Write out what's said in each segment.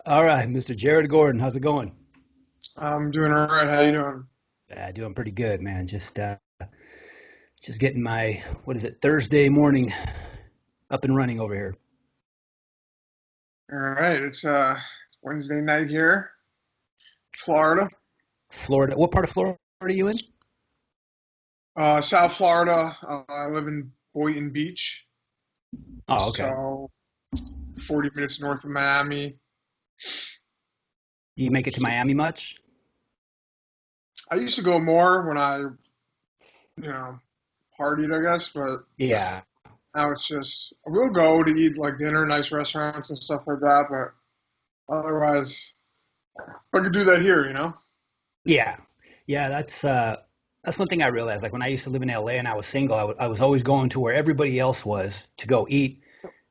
All right, Mr. Jared Gordon, how's it going? I'm doing all right. How you doing? Doing pretty good, man. Just getting my what is it Thursday morning up and running over here, All right. It's Wednesday night here, Florida, Florida. What part of Florida are you in? South Florida. I live in Boynton Beach, Oh, okay. so 40 minutes north of Miami. You make it to Miami much? I used to go more when I partied, I guess, but Yeah, now it's just I will go to eat like dinner, nice restaurants and stuff like that, but otherwise, I could do that here. yeah, yeah. That's one thing I realized. Like when I used to live in LA and I was single, I was always going to where everybody else was to go eat.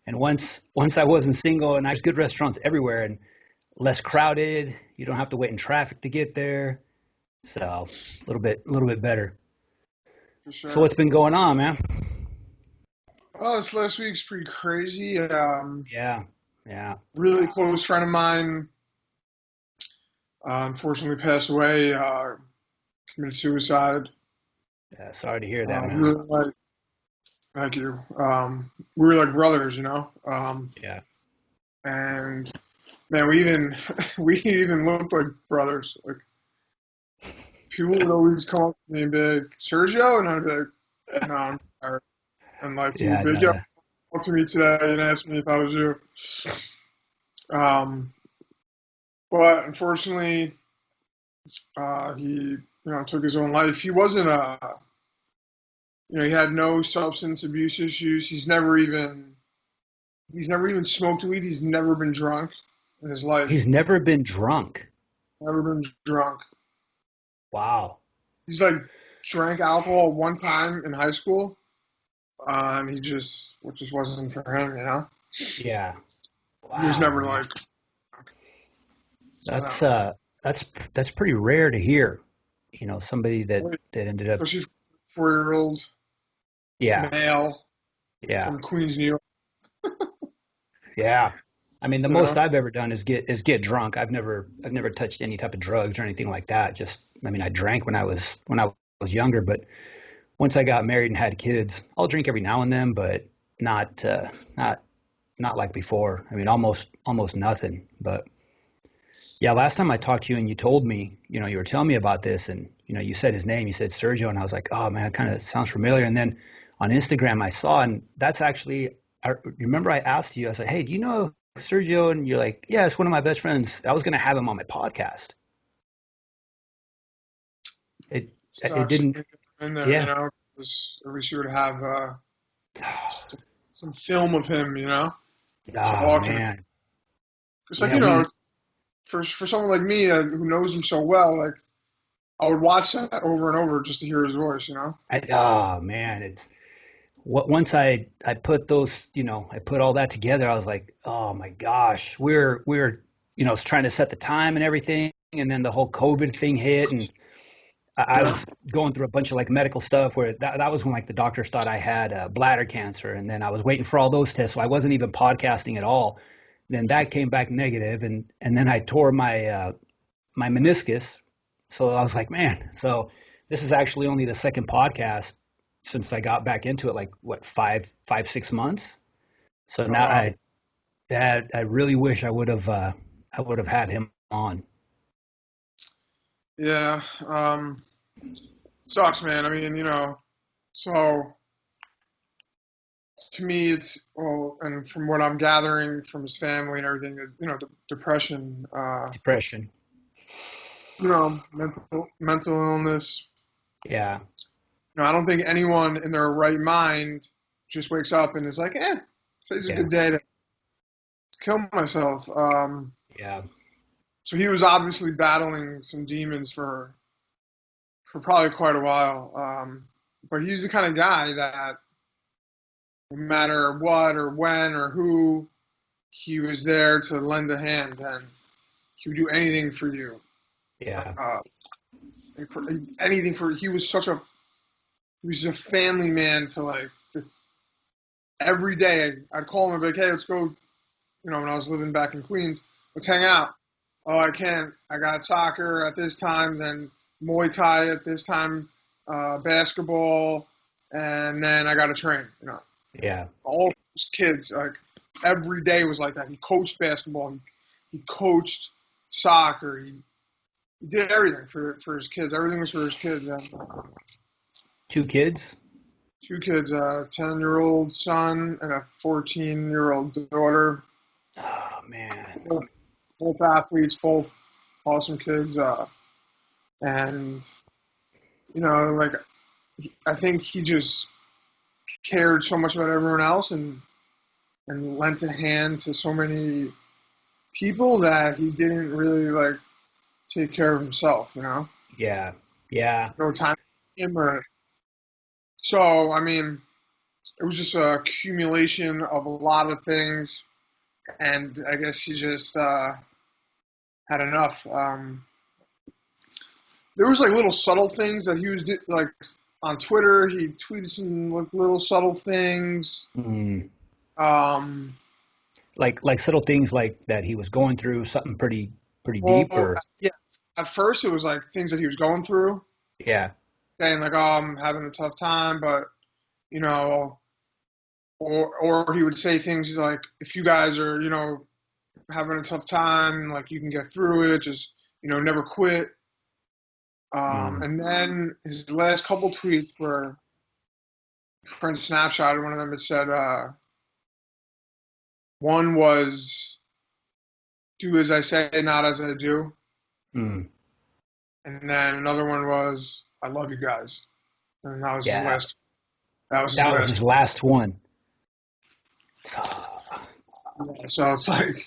And once I wasn't single, and there's good restaurants everywhere and less crowded. You don't have to wait in traffic to get there. So a little bit better. For So sure. what's been going on, man? Well, this last week's pretty crazy. Yeah, yeah, Really close friend of mine unfortunately passed away, committed suicide. yeah. Sorry to hear that, We man. were like, thank you. We were like brothers. Yeah, And man, we even we even looked like brothers. Like people would always come up to me and be like, Sergio, and I'd be like, no, I'm tired. And like he would yeah. be like, No, yeah, that. come up to me today and ask me if I was you. Um, but unfortunately, he took his own life. He wasn't he had no substance abuse issues. He's never even smoked weed. He's never been drunk in his life. He's never been drunk. Never been drunk. Wow. He's like drank alcohol one time in high school, and it just wasn't for him. Yeah. He was Wow, never man. like That's so. uh that's that's pretty rare to hear. Somebody that ended up. Especially 4-year-old Yeah, male yeah, from Queens, New York. yeah. I mean, the You know, most I've ever done is get drunk. I've never touched any type of drugs or anything like that. I mean, I drank when I was younger, but once I got married and had kids, I'll drink every now and then, but not not not like before. I mean, almost nothing. But yeah, last time I talked to you and you told me, you were telling me about this, and you said his name, you said Sergio, and I was like, oh man, it kind of sounds familiar. And then on Instagram I saw, and that's actually, I remember I asked you, I said, hey, do you know Sergio? And you're like, yeah, it's one of my best friends. I was going to have him on my podcast. It it sucks didn't. in there. Yeah. Because at least you would have some film of him, Oh talking. man. It's like Yeah, we. for someone like me who knows him so well, like I would watch that over and over just to hear his voice. Oh man, once I put I put all that together, I was like, oh my gosh, we're trying to set the time and everything, and then the whole COVID thing hit, and I Yeah. was going through a bunch of like medical stuff where that was when like the doctors thought I had bladder cancer, and then I was waiting for all those tests, so I wasn't even podcasting at all. Then that came back negative, and then I tore my meniscus. So I was like, man, so this is actually only the second podcast since I got back into it, like what, 6 months. So Oh now wow. I really wish I would have had him on. Yeah. Sucks, man. I mean, so to me, it's well, and from what I'm gathering from his family and everything, depression, Depression. mental illness. Yeah. I don't think anyone in their right mind just wakes up and is like, today's a Yeah. good day to kill myself. Yeah. So he was obviously battling some demons for probably quite a while. But he's the kind of guy that no matter what or when or who, he was there to lend a hand and he would do anything for you. Yeah. Uh, for anything for he was a family man to like every day I'd call him and be like, hey, let's go. When I was living back in Queens, let's hang out. Oh, I can't. I got soccer at this time, then Muay Thai at this time, basketball, and then I got to train. Yeah. All those kids, like every day was like that. He coached basketball. He coached soccer. He did everything for his kids. Everything was for his kids. And, Two kids? two kids, a 10-year-old son and a 14-year-old daughter. Oh man. Both athletes, both awesome kids. And, like, I think he just cared so much about everyone else and lent a hand to so many people that he didn't really, like, take care of himself. Yeah. Yeah. No time for him so, I mean, it was just a accumulation of a lot of things, and I guess he just had enough. There was like little subtle things that he was like on Twitter. He tweeted some like little subtle things. Mm. Um, Like subtle things like that he was going through something pretty deep well, or yeah. At first, it was like things that he was going through, yeah. saying like, "Oh, I'm having a tough time," but you know, or he would say things like, "If you guys are, having a tough time, like you can get through it. Just, never quit." Mm. And then his last couple tweets were friend snapshot. One of them had said, one was "Do as I say, not as I do," Mm. and then another one was "I love you guys," and that was his Yeah. last. That was his That was his last. last one. So it's like,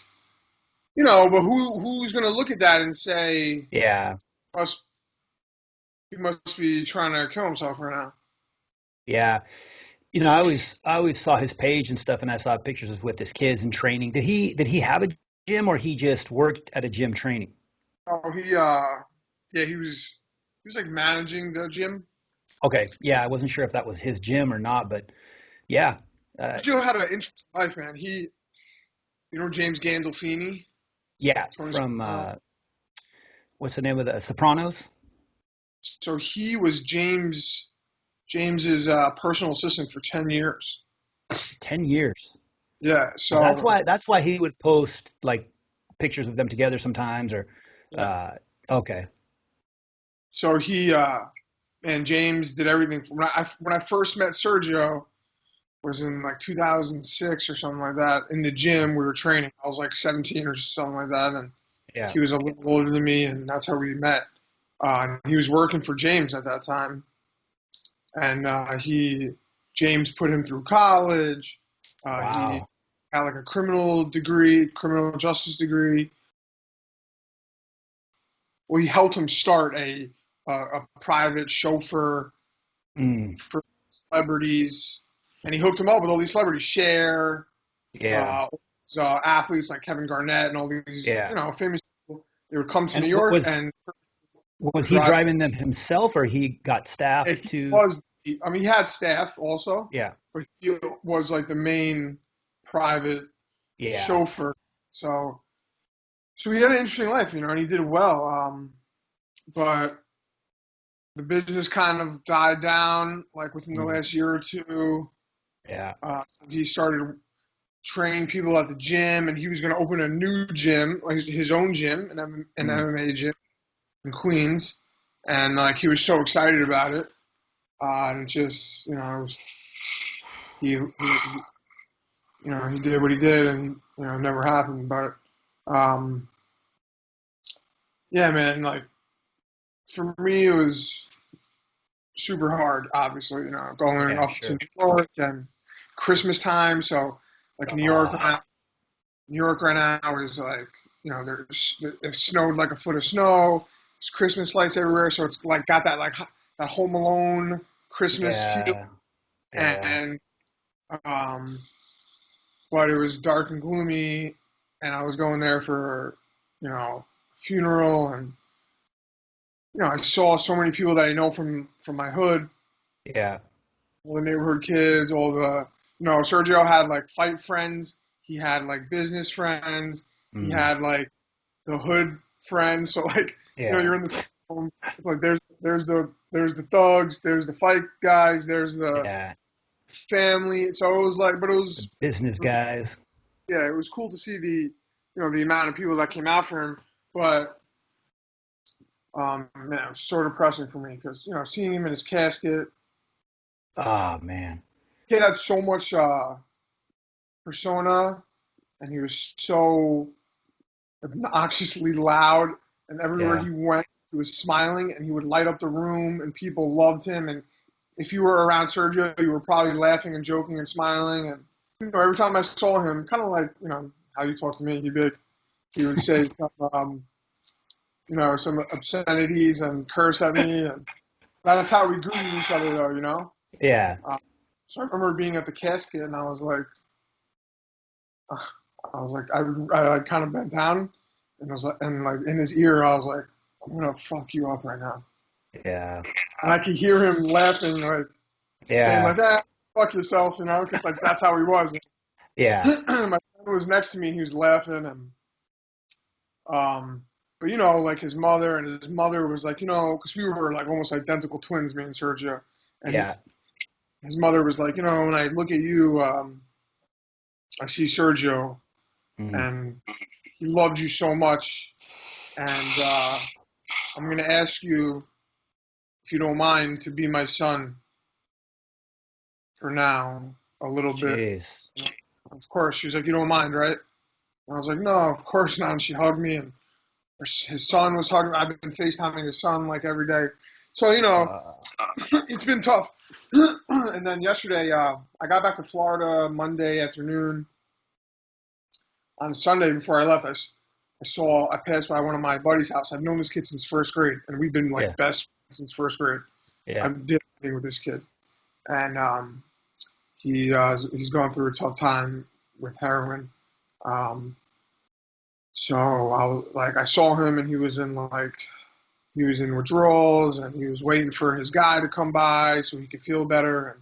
but who's gonna look at that and say Yeah. must he must be trying to kill himself right now? Yeah. I always saw his page and stuff, and I saw pictures of with his kids and training. Did he have a gym, or he just worked at a gym training? Oh, yeah, he was like managing the gym. Okay, yeah, I wasn't sure if that was his gym or not, but yeah, uh, Joe had an interesting life, man. James Gandolfini, yeah, Tony from Soprano. what's the name of the Sopranos? So he was James's personal assistant for 10 years. 10 years. Yeah. That's So why that's why he would post like pictures of them together sometimes, or yeah. uh, okay, So he and James did everything. When I first met Sergio was in like 2006 or something like that. In the gym, we were training. I was like 17 or something like that, and yeah, he was a little older than me, and that's how we met. And he was working for James at that time, and James put him through college. He wow, had like a criminal justice degree. Well, he helped him start a private chauffeur mm, for celebrities, and he hooked him up with all these celebrities, Cher, yeah, uh, athletes like Kevin Garnett, and all these yeah. famous people. They would come to And New what York was and was he drive. driving them himself, or he got And staff he to? was, I mean, he had staff also, Yeah, but he was like the main private yeah, chauffeur. So, so he had an interesting life, and he did well. But the business kind of died down like within the mm, last year or two. yeah, He started training people at the gym, and he was going to open a new gym, like his own gym, an mm, MMA gym in Queens, and like he was so excited about it, and it just it was, he did what he did, and it never happened. But yeah, man, like for me, it was super hard. Obviously, going yeah, up to sure. New York and Christmas time, so like Oh, New York right now is like, it snowed like a foot of snow. There's Christmas lights everywhere, so it's like got that like that Home Alone Christmas feel. yeah, yeah, And um, but it was dark and gloomy, and I was going there for a funeral, and I saw so many people that I know from my hood, yeah, all the neighborhood kids, all the Sergio had like fight friends, he had like business friends, he mm, had like the hood friends. So like, Yeah. you're in the film. It's like there's the thugs, there's the fight guys, there's the Yeah. family. So it was like, but The business guys. yeah, it was cool to see the amount of people that came out for him. But man, it was so depressing for me because seeing him in his casket, Oh man. he had so much persona, and he was so obnoxiously loud. And everywhere Yeah. he went, he was smiling, and he would light up the room, and people loved him. And if you were around Sergio, you were probably laughing and joking and smiling. And every time I saw him, kind of like how you talk to me, he would say some obscenities and curse at me, and that's how we greeted each other, though. Yeah. Uh, so I remember being at the casket, and uh, I like kind of bent down, and I was like, and like in his ear, I was like, I'm gonna fuck you up right now, Yeah. and I could hear him laughing, like saying Yeah. like, fuck yourself, because like that's how he was. Yeah. My friend was next to me, and he was laughing, and um, but like his mother was like, because we were like almost identical twins, me and Sergio, and Yeah. his mother was like, when I look at you, I see Sergio, Mm. and he loved you so much, and I'm gonna ask you if you don't mind to be my son for now, a little bit. Jeez. Of course, she was like, you don't mind, right? And I was like, no, of course not. And she hugged me, and his son was hugging me. I've been FaceTiming his son like every day. So, Uh, it's been tough. And then yesterday, I got back to Florida Monday afternoon. On Sunday before I left, I passed by one of my buddy's house. I've known this kid since first grade, and we've been yeah. like best friends since first grade. Yeah. I did everything with this kid, and he's going through a tough time with heroin. Um, so I saw him, and he was in withdrawals, and he was waiting for his guy to come by so he could feel better. And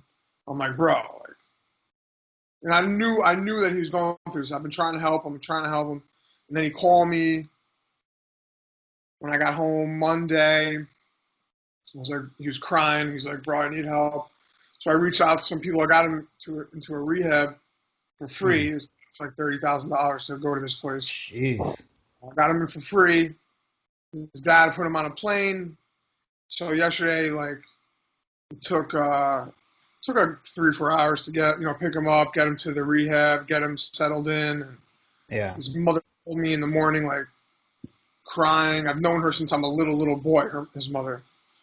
I'm like, bro, and I knew that he was going through this. I've been trying to help him, and then he called me when I got home Monday. I was like, he was crying. He's like, bro, I need help. So I reached out to some people. I got him into a rehab for free. Mm. It's like $30,000 to go to this place. Jeez. I got him in for free. His dad put him on a plane. So yesterday, like, it took like 3 or 4 hours to pick him up, get him to the rehab, get him settled in. And Yeah. his mother told me in the morning, like, crying. I've known her since I'm a little boy. His mother.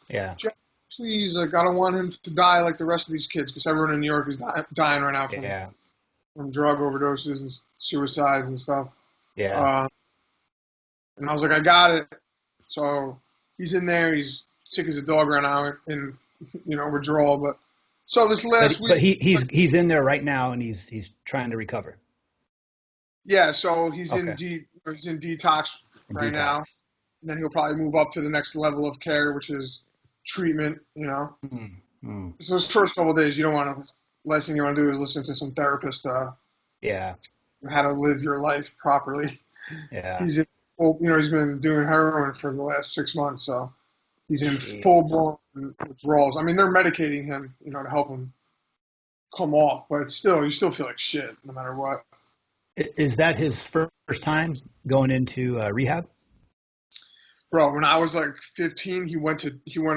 Yeah. Jeff, please, like, I don't want him to die like the rest of these kids, because everyone in New York is dying right now Yeah. from drug overdoses and suicides and stuff. Yeah. Uh, and I was like, I got it. So he's in there. He's sick as a dog right now in withdrawal. But so this last But week, he's in there right now and he's trying to recover. yeah. So Okay. he's in detox In right now. detox. And then he'll probably move up to the next level of care, which is treatment. Mm. Mm. So those first couple of days, you don't want to. Last thing you want to do is listen to some therapist Yeah. how to live your life properly. Yeah. He's in he's been doing heroin for the last 6 months, so he's in full Jeez. blown withdrawals. I mean, they're medicating him, to help him come off, but still, you still feel like shit no matter what. Is that his first time going into rehab? Bro, when I was like 15, he went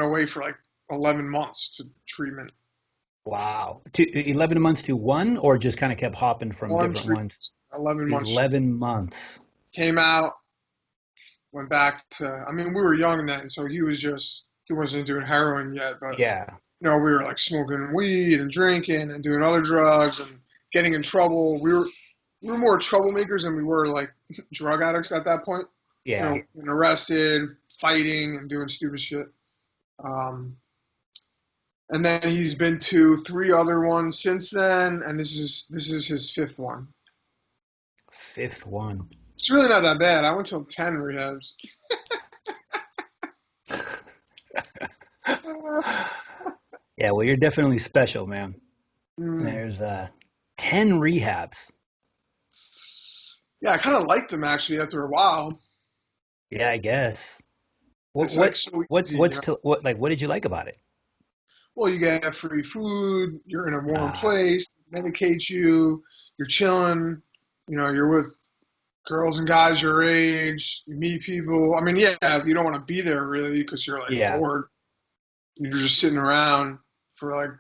away for like 11 months to treatment. Wow. 11 months to one, or just kind of kept hopping from One different treatment, ones? 11 months. 11 months. Came out, went back to. I mean, we were young then, so he wasn't doing heroin yet, but Yeah. we were like smoking weed and drinking and doing other drugs and getting in trouble. We were more troublemakers than we were like drug addicts at that point. Yeah. Being arrested, fighting, and doing stupid shit. And then he's been to 3 other ones since then, and this is his fifth one. Fifth one. It's really not that bad. I went to 10 rehabs. Yeah, well, you're definitely special, man. Mm. There's 10 rehabs. Yeah, I kind of liked him actually after a while. Yeah, I guess. What It's like what so what's easy, you what's know. to what like what did you like about it? Well, you get free food, you're in a warm Uh place, medicate you, you're chilling, you're with girls and guys your age, you meet people. I mean, yeah, if you don't want to be there really because you're like yeah. bored, you're just sitting around for like,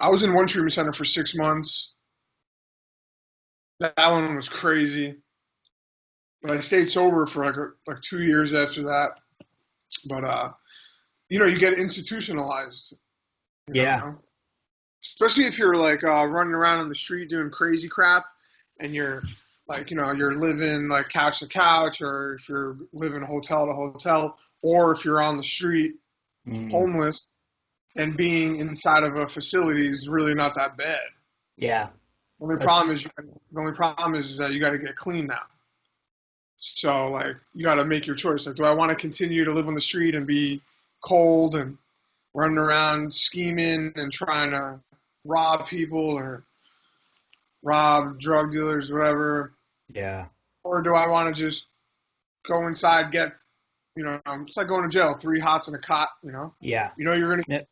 I was in one treatment center for 6 months. That one was crazy, but I stayed sober for like 2 years after that. But you get institutionalized, you Yeah. know, especially if you're like running around on the street doing crazy crap, and you're like, you're living like couch to couch, or if you're living hotel to hotel, or if you're on the street Mm, homeless and being inside of a facility is really not that bad. yeah. The only That's problem is that you got to get clean now. So like you got to make your choice. Like, do I want to continue to live on the street and be cold and running around scheming and trying to rob people or rob drug dealers, whatever, yeah. or do I want to just go inside, it's like going to jail, three hots and a cot. Yeah. You know you're gonna, Yep.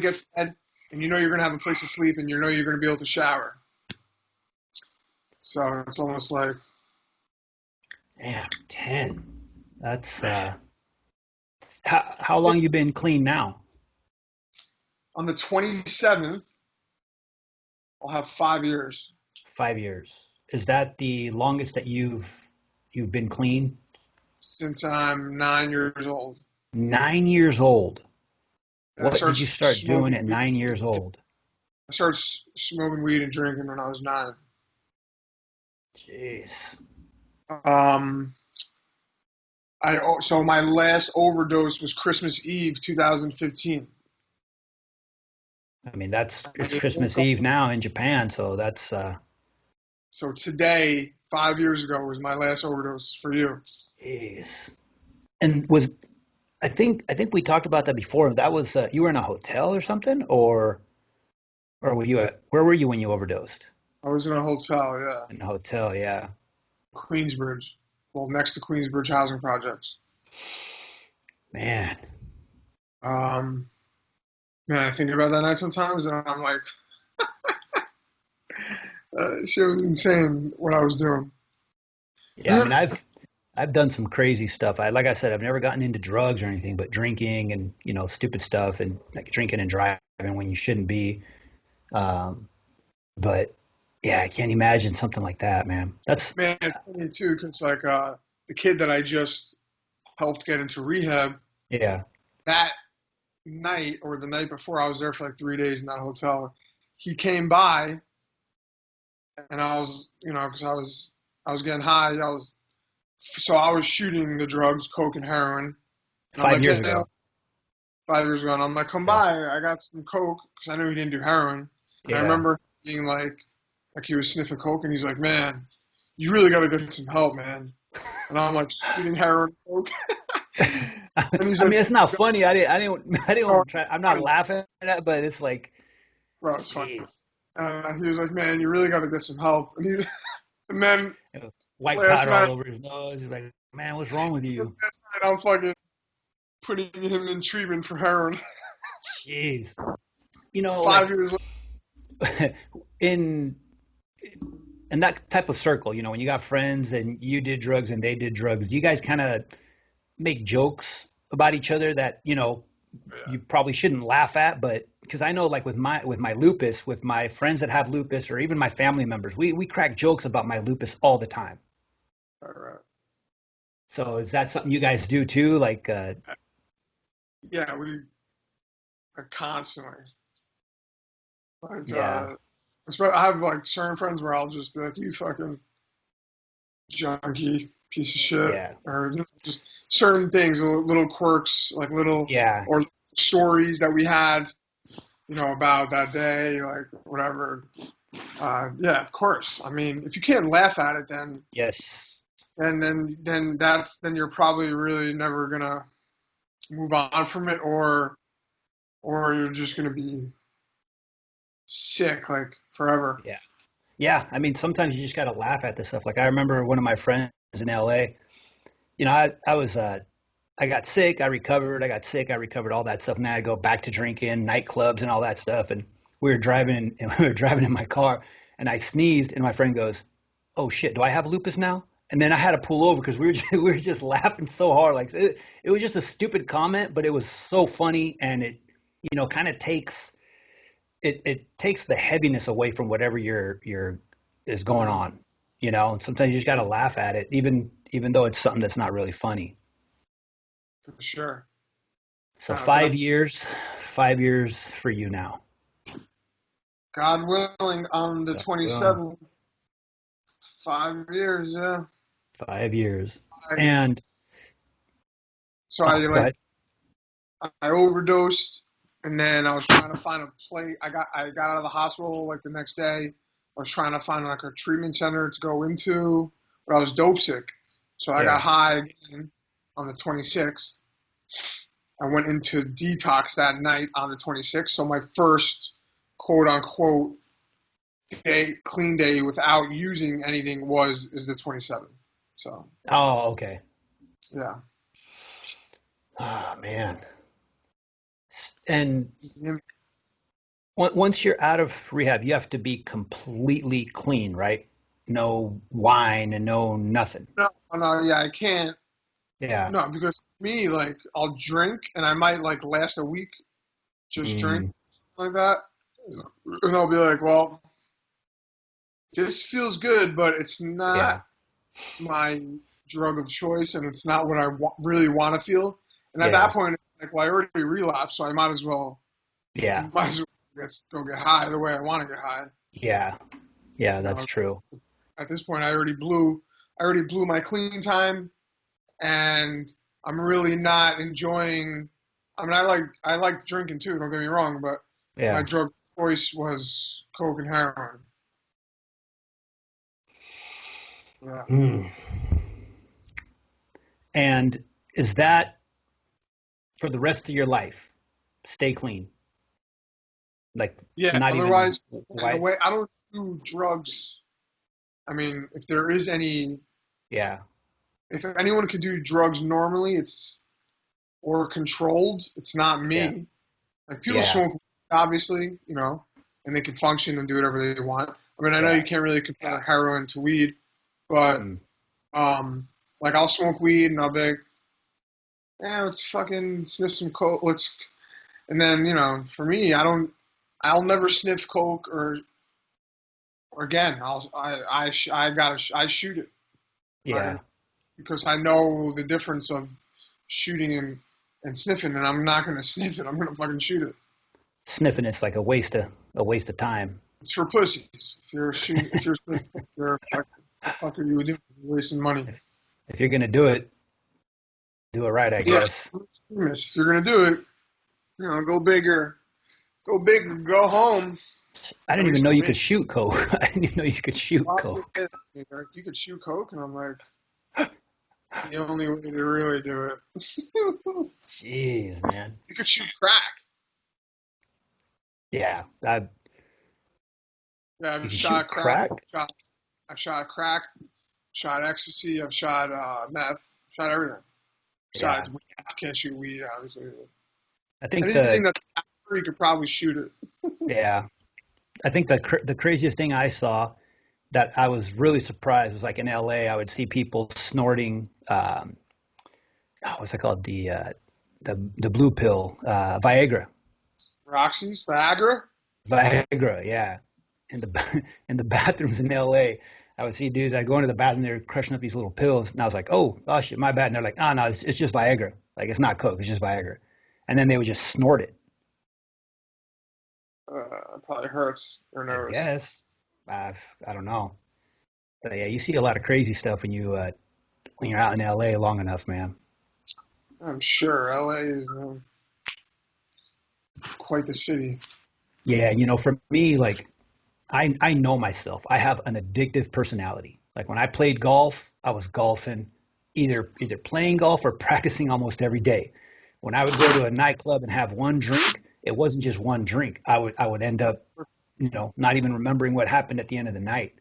get fed, and you're gonna have a place to sleep, and you're gonna be able to shower. So it's almost like Damn, 10. That's how long you been clean now? on the 27th, I'll have 5 years 5 years. Is that the longest that you've been clean? since I'm 9 years old. 9 years old. And What did you start doing at 9 years old? I started smoking weed and drinking when I was 9. Jeez. Um, so my last overdose was Christmas Eve 2015. I mean, it's I Christmas woke up. Eve now in Japan, so that's So today, 5 years ago, was my last overdose for you. jeez. And I think we talked about that before. That was you were in a hotel or something, or where were you when you overdosed? I was in a hotel, yeah, In a hotel, yeah. Queensbridge. Well, next to Queensbridge housing projects. Man, Um, Man, I think about that night sometimes, and I'm like, shit was insane what I was doing. yeah. I mean, I've done some crazy stuff. Like I said, I've never gotten into drugs or anything, but drinking and stupid stuff and like drinking and driving when you shouldn't be. Um, but yeah, I can't imagine something like that, man. That's Man, it's funny too, because like the kid that I just helped get into rehab, yeah, that night or the night before, I was there for like 3 days in that hotel. He came by, and I was, because I was getting high. I was shooting the drugs, coke and heroin, and I'm 5 like, years hey, ago. 5 years ago, and I'm like, come Yeah, by, I got some coke because I knew he didn't do heroin, and I yeah. remember being like he was sniffing coke, and he's like, man, you really got to get some help, man. And I'm like shooting heroin, coke, and he's I like, mean, it's not funny. I oh, didn't try. I'm not funny, laughing at it, but it's like, bro, it's funny. jeez, He was like, man, you really got to get some help, and then white last powder all night, over his nose. He's like, man, what's wrong with you? last night I'm fucking putting him in treatment for heroin. Jeez, Five like years in in that type of circle, when you got friends and you did drugs and they did drugs, do you guys kind of make jokes about each other that later. you probably shouldn't laugh at, but because I know like with my lupus, with my friends that have lupus, or even my family members, we crack jokes about my lupus all the time. All right. So is that something you guys do too? Like, Yeah, we constantly. Like, yeah, I have like certain friends where I'll just be like, "You fucking junkie piece of shit," yeah, or just certain things, little quirks, like little yeah, or stories that we had, about that day, like whatever. Yeah, of course. I mean, if you can't laugh at it, yes, then you're probably really never gonna move on from it, or you're just gonna be sick like forever. yeah, yeah. I mean, sometimes you just gotta laugh at this stuff. Like I remember one of my friends in LA. I was I got sick, I recovered, I got sick, I recovered, all that stuff. And then I go back to drinking, nightclubs and all that stuff. And we were driving in my car and I sneezed and my friend goes, "Oh shit, do I have lupus now?" And then I had to pull over because we were just laughing so hard. Like it was just a stupid comment, but it was so funny and it, kind of it takes the heaviness away from whatever your is going Mm, on. And sometimes you just got to laugh at it, even though it's something that's not really funny. for sure. So But 5 years for you now. God willing, on the Well, 27th, 5 years, yeah. 5 years. I, And so I oh, go like ahead. I overdosed, and then I was trying to find a place. I got out of the hospital like the next day. I was trying to find like a treatment center to go into, but I was dope sick. So I got Yeah. high again on the 26th. I went into detox that night on the 26th. So my first quote unquote day, clean day without using anything is the 27th. So Oh, okay. yeah. Oh man. And Yeah. once you're out of rehab, you have to be completely clean, right? No wine and no nothing. No, no, yeah, I can't. Yeah. No, because me, like, I'll drink and I might like last a week just drink Mm, like that, and I'll be like, well, this feels good, but it's not yeah. my drug of choice, and it's not what I really want to feel. And at that Yeah. point, like, well, I already relapsed, so I Yeah. might as well go get high the way I want to get high. Yeah. Yeah, You that's know, true. at this point, I already blew my clean time, and I'm really not enjoying. I mean, I like drinking too. Don't get me wrong, but my Yeah. drug choice was coke and heroin. Yeah, Mm. And is that for the rest of your life? Stay clean. Like yeah. not even Otherwise, in a why? way, I don't do drugs. I mean, Yeah. if anyone could do drugs normally, it's or controlled. It's not Yeah. me. Like people Yeah. smoke, obviously, and they can function and do whatever they want. I mean, I know you Yeah. can't really compare heroin to weed, but Mm. like I'll smoke weed and I'll be like, yeah, let's fucking sniff some coke. And then for me, I'll never sniff coke or again. I shoot it. I Yeah. because I know the difference of shooting and sniffing, and I'm not gonna sniff it. I'm gonna fucking shoot it. Sniffing is like a waste of time. It's for pussies. If you're sniffing, you're like, the fuck are you doing? You're wasting money. If you're gonna do it, do it right, I Yeah, guess. if you're gonna do it, go big, or go home. I At didn't even least know for you me. could shoot coke. I didn't even know you could shoot Well, coke. you could shoot coke, and I'm like, the only way to really do it. Jeez, man. You could shoot crack. Yeah, Yeah, you I've can shoot shot crack. crack. I've shot crack. Shot ecstasy. I've shot meth. Shot everything. Yeah, Besides weed, I can't shoot weed. Obviously, I think anything the that's you could probably shoot it. yeah, I think the craziest thing I saw that I was really surprised was like in LA, I would see people snorting. What's it called? The blue pill, Viagra. Roxy's Viagra. Viagra, yeah. In the in the bathrooms in LA, I would see dudes. I'd go into the bathroom, they're crushing up these little pills, and I was like, oh shit, my bad. And they're like, oh no, it's just Viagra. Like it's not coke, it's just Viagra. And then they would just snort it. Probably hurts their I nose. guess. I don't know, but yeah, you see a lot of crazy stuff when you're out in LA long enough, man. I'm sure LA is quite the city. Yeah, for me, like I know myself. I have an addictive personality. Like when I played golf, I was golfing, either playing golf or practicing almost every day. When I would go to a nightclub and have one drink, it wasn't just one drink. I would end up, not even remembering what happened at the end of the night.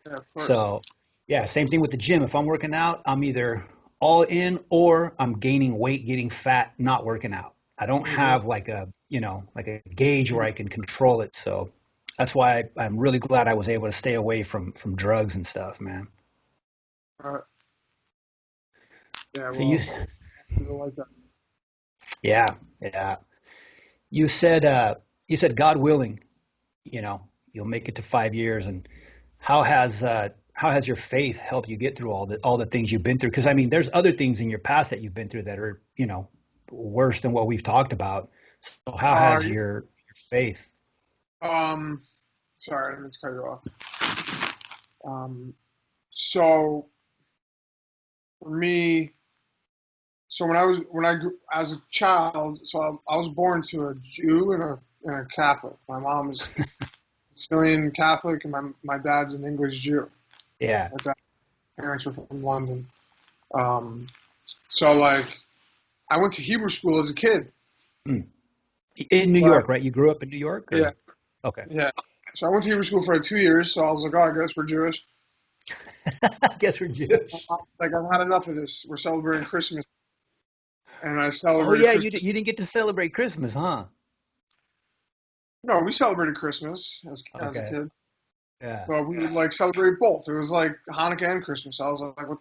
Yeah, of course. So, yeah, same thing with the gym. If I'm working out, I'm either all in, or I'm gaining weight, getting fat, not working out. I don't Hmm. have like a, like a gauge where I can control it. So that's why I'm really glad I was able to stay away from drugs and stuff, man. Uh, yeah, So you, well, people like that. yeah, yeah. You said God willing, you'll make it to 5 years. And how has your faith helped you get through all the things you've been through? Because I mean, there's other things in your past that you've been through that are, worse than what we've talked about. So how Uh, has your faith? um, sorry, I didn't mean to cut you off. Um, so for me, so when I grew as a child, so I was born to a Jew and a Catholic. My mom is Brazilian Catholic, and my dad's an English Jew. Yeah. My parents are from London. Um, so like I went to Hebrew school as a kid. Hmm. In New But York, right? You grew up in New York, yeah, or? Okay. yeah. So I went to Hebrew school for 2 years. So I was like, oh, I guess we're Jewish. I guess we're Jewish. Like I've had enough of this. We're celebrating Christmas, and I Oh celebrated yeah, you Christmas. you didn't get to celebrate Christmas, huh? No, we celebrated Christmas as a Okay. kid, Yeah. but we would like celebrate both. It was like Hanukkah and Christmas. I was like, what?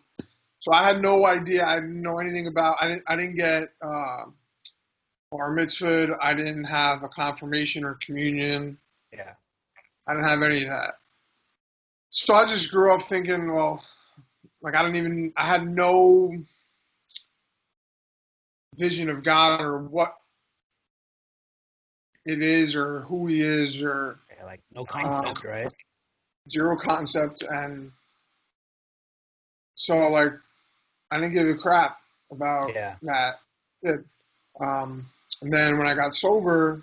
So I had no idea. I didn't know anything about. I didn't get bar mitzvah. I didn't have a confirmation or communion. Yeah. I didn't have any of that. So I just grew up thinking, well, like I didn't even. I had no vision of God or what it is or who He is or Yeah, like no um, concept, right? zero concept. And so like I didn't give a crap about Yeah. that. It, um, and then when I got sober,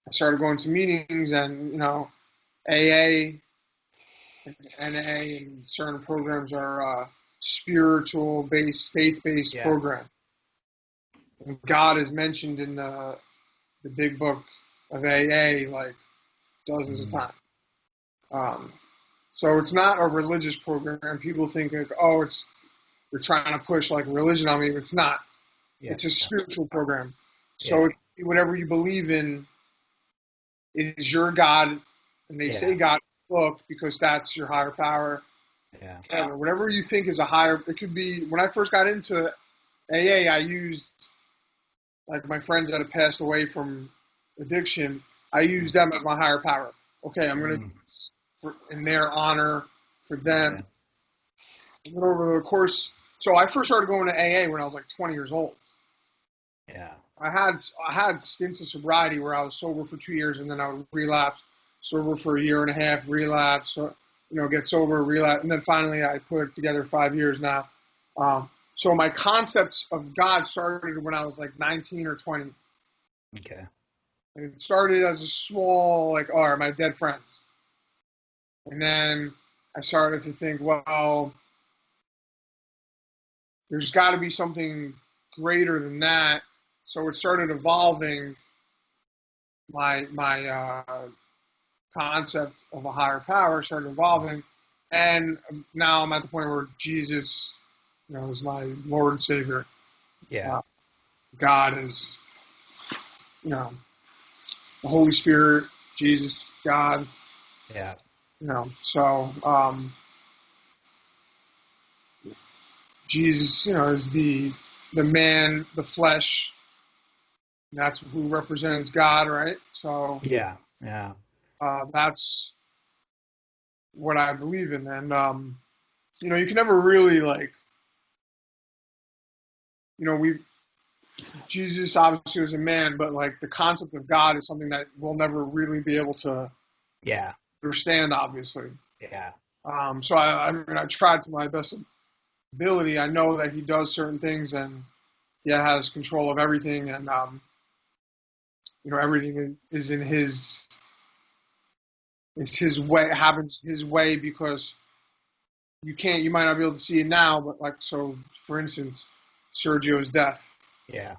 I started going to meetings and AA and NA and certain programs are spiritual based, faith based Yeah. programs. And God is mentioned in the big book of AA like dozens of Mm. times. Um, so it's not a religious program. People think like, oh, it's you're trying to push like religion on me. It's not. Yeah. It's a spiritual program. So Yeah. whatever you believe in is your God, and they say Yeah. God book because that's your higher power. Yeah. Whatever you think is a higher, it could be. When I first got into AA, I used like my friends that had passed away from addiction. I used them as my higher power. Okay, I'm gonna Mm. in their honor for them. Yeah. And then over the course, so I first started going to AA when I was like 20 years old. Yeah. I had stints of sobriety where I was sober for 2 years and then I would relapse, sober for a year and a half, relapse, so, get sober, relapse, and then finally I put together 5 years now. So my concepts of God started when I was like 19 or 20. Okay. And it started as a small, like, oh, are my dead friends? And then I started to think, well, there's got to be something greater than that. So it started evolving my concept of a higher power started evolving, and now I'm at the point where Jesus, is my Lord and Savior. Yeah. Uh, God is, you know, the Holy Spirit, Jesus, God, Yeah. So Jesus, is the man, the flesh. That's who represents God, right? So Yeah. Yeah. that's what I believe in, and you can never really like, we Jesus obviously was a man, but like the concept of God is something that we'll never really be able to Yeah. understand, obviously. Yeah. So I mean, I tried to my best ability. I know that He does certain things and He has control of everything, and everything is in His way. It happens His way because you might not be able to see it now, but like so, for instance, Sergio's death. Yeah.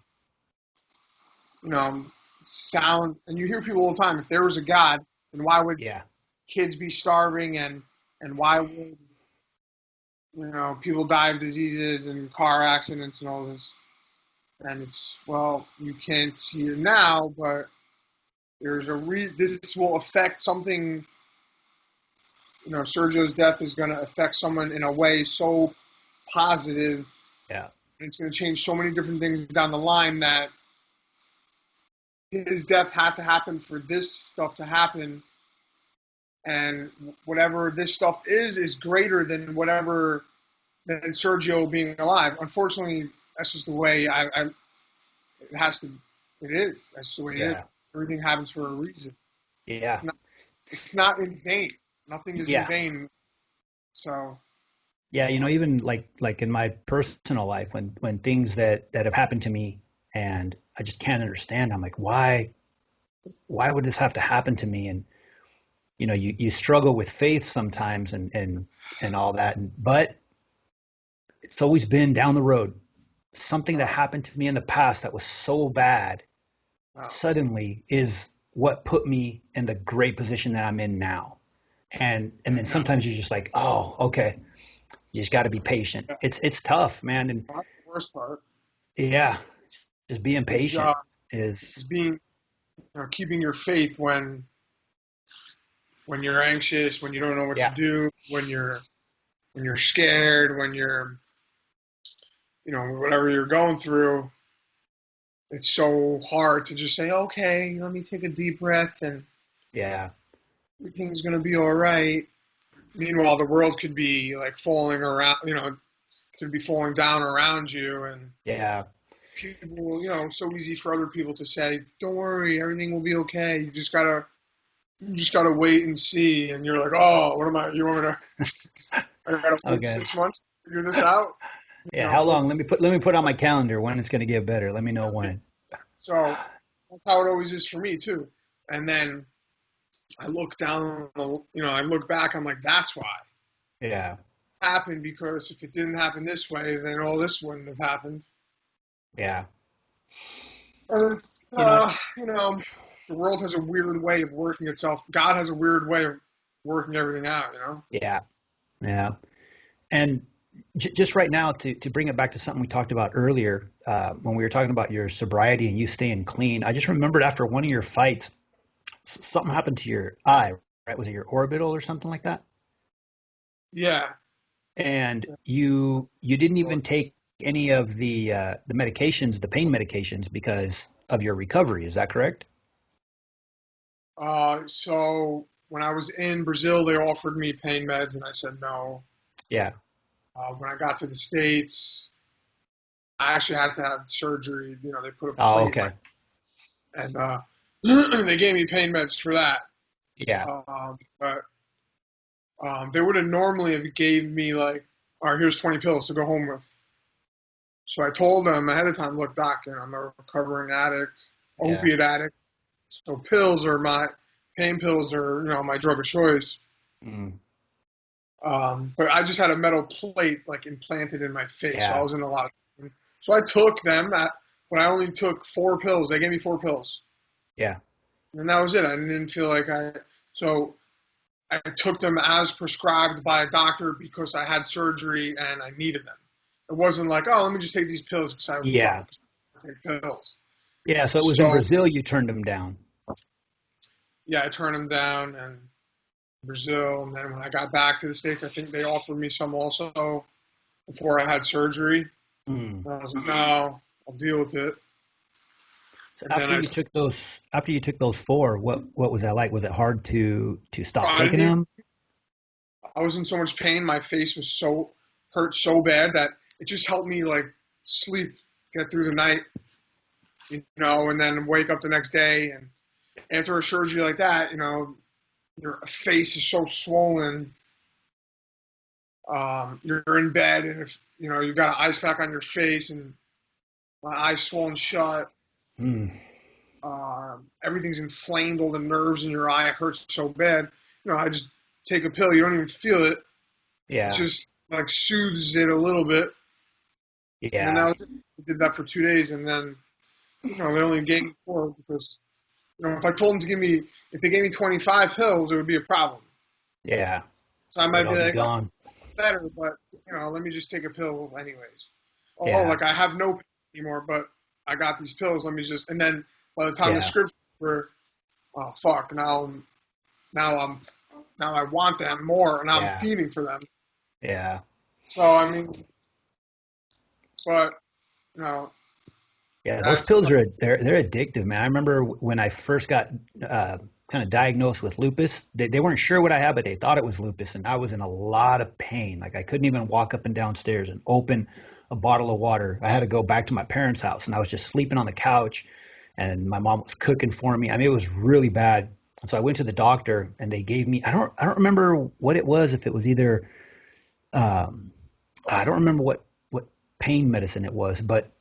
You know, sound, and you hear people all the time. If there was a God, then why would Yeah. kids be starving and why would people die of diseases and car accidents and all this. And it's, well, you can't see it now, but this will affect something. Sergio's death is going to affect someone in a way so positive, Yeah. and it's going to change so many different things down the line that his death had to happen for this stuff to happen. And whatever this stuff is greater than Sergio being alive. Unfortunately, that's just the way it has to. It is. That's the way it is. Yeah. Everything happens for a reason. Yeah. It's not in vain. Nothing is in Yeah. vain. So Yeah. Even like in my personal life, when things that have happened to me and I just can't understand, I'm like, why would this have to happen to me? And you struggle with faith sometimes and all that. But it's always been down the road. Something that happened to me in the past that was so bad suddenly is what put me in the great position that I'm in now. And then sometimes you're just like, oh, okay. You just got to be patient. It's tough, man. And that's the worst part. yeah, just being Is patient is, is being keeping your faith when you're anxious, when you don't know what to yeah, do, when you're scared, when you're whatever you're going through. It's so hard to just say, okay, let me take a deep breath and yeah, everything's gonna be all right. Meanwhile, the world could be like falling around, could be falling down around you, and yeah, people, so easy for other people to say, "Don't worry, everything will be okay." You just gotta wait and see, and you're like, "Oh, what am I? You want me to? I gotta wait okay. 6 months to figure this out." Yeah, how long? Let me put on my calendar when it's going to get better. Let me know when. So that's how it always is for me too. And then I look down, I look back. I'm like, that's why Yeah, it happened, because if it didn't happen this way, then all this wouldn't have happened. yeah. And, You know, the world has a weird way of working itself. God has a weird way of working everything out. yeah, yeah. And just right now, to bring it back to something we talked about earlier, when we were talking about your sobriety and you staying clean, I just remembered after one of your fights, something happened to your eye, right? Was it your orbital or something like that? Yeah. And you didn't even take any of the medications, the pain medications, because of your recovery. Is that correct? So when I was in Brazil, they offered me pain meds, and I said no. Yeah. When I got to the States, I actually had to have surgery. They put a Oh, plate in my, okay. and they gave me pain meds for that. Yeah. But they would have normally have gave me like, all right, here's 20 pills to go home with. So I told them ahead of time, look, doc, I'm a recovering addict, Yeah. opiate addict. So pain pills are, my drug of choice. Mm, But I just had a metal plate like implanted in my face, so I yeah. was in a lot of pain. So I took them, but I only took 4 pills. They gave me 4 pills, Yeah. and that was it. I didn't feel like so I took them as prescribed by a doctor because I had surgery and I needed them. It wasn't like, oh, let me just take these pills because Yeah. I take pills. Yeah. So it was in So Brazil you turned them down. yeah, I turned them down in Brazil, and then when I got back to the States, I think they offered me some also before I had surgery. Mm. And I was like, no, I'll deal with it. So And then after you took those four, what was that like? Was it hard to stop I taking didn't them? I was in so much pain. My face was so hurt so bad that it just helped me like sleep, get through the night, and then wake up the next day. And after a surgery like that, your face is so swollen. You're in bed, and if you've got an ice pack on your face, and my eyes swollen shut. Mm. Everything's inflamed. All the nerves in your eye hurts so bad. I just take a pill. You don't even feel it. It Yeah. just like soothes it a little bit. And then Yeah. I did that for 2 days, and then they only gave me 4 because if I told them if they gave me 25 pills, it would be a problem. Yeah. So I They'd might be all be like, oh, gone. better, but let me just take a pill anyways. Oh, Yeah. like I have no pain anymore, but I got these pills. Let me just, and then by the time the Yeah. script's over, oh fuck, now I'm now I want them more, and I'm Yeah. feeding for them. Yeah. So I mean, but you know, Yeah, those that's pills they're addictive, man. I remember when I first got kind of diagnosed with lupus. They weren't sure what I had, but they thought it was lupus, and I was in a lot of pain. Like I couldn't even walk up and down stairs and open a bottle of water. I had to go back to my parents' house, and I was just sleeping on the couch, and my mom was cooking for me. I mean, it was really bad. And so I went to the doctor, and they gave me I don't remember what it was. If it was either um, I don't remember what pain medicine it was, but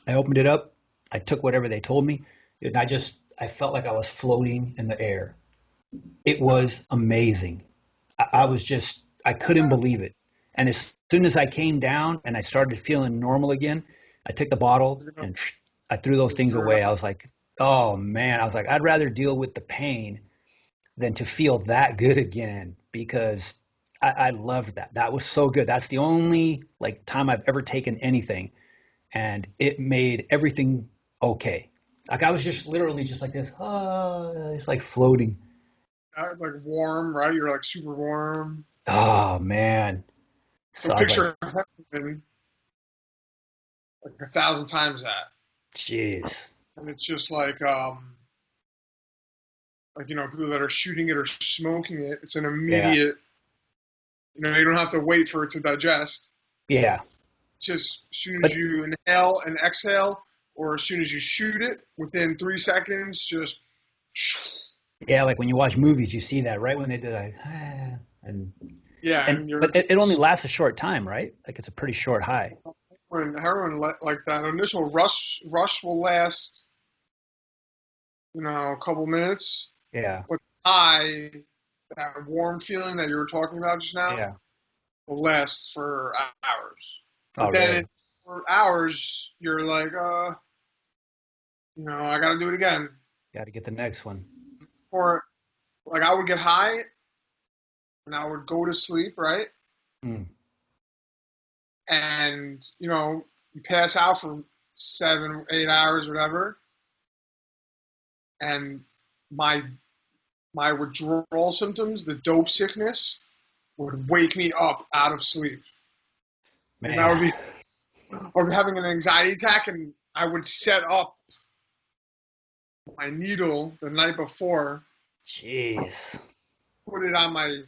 I opened it up. I took whatever they told me, and I felt like I was floating in the air. It was amazing. I was just I couldn't believe it. And as soon as I came down and I started feeling normal again, I took the bottle and I threw those things away. I was like, oh man, I was like, I'd rather deal with the pain than to feel that good again because I loved that. That was so good. That's the only like time I've ever taken anything and it made everything okay. Like I was just literally just like this, it's like floating. like warm, right? You're like super warm. Oh man. So So I was like, picture heaven like 1,000 times that, jeez. and it's just like people that are shooting it or smoking it. It's an Yeah. immediate. You don't have to wait for it to digest. Yeah. Just as soon as But you inhale and exhale, or as soon as you shoot it, within 3 seconds, just yeah, like when you watch movies, you see that right when they do like, and yeah, and and you're but it only lasts a short time, right? Like it's a pretty short high. heroin like that initial rush will last a couple minutes, Yeah. but high that warm feeling that you were talking about just now Yeah. will last for hours. Oh, But then really? for hours, you're like, I got to do it again. Got to get the next one. Or like I would get high and I would go to sleep, right? Mm. And you pass out for 7, 8 hours, whatever, and my my withdrawal symptoms, the dope sickness, would wake me up out of sleep, and Man. I would be having an anxiety attack, and I would set up my needle the night before, Jeez. put it on my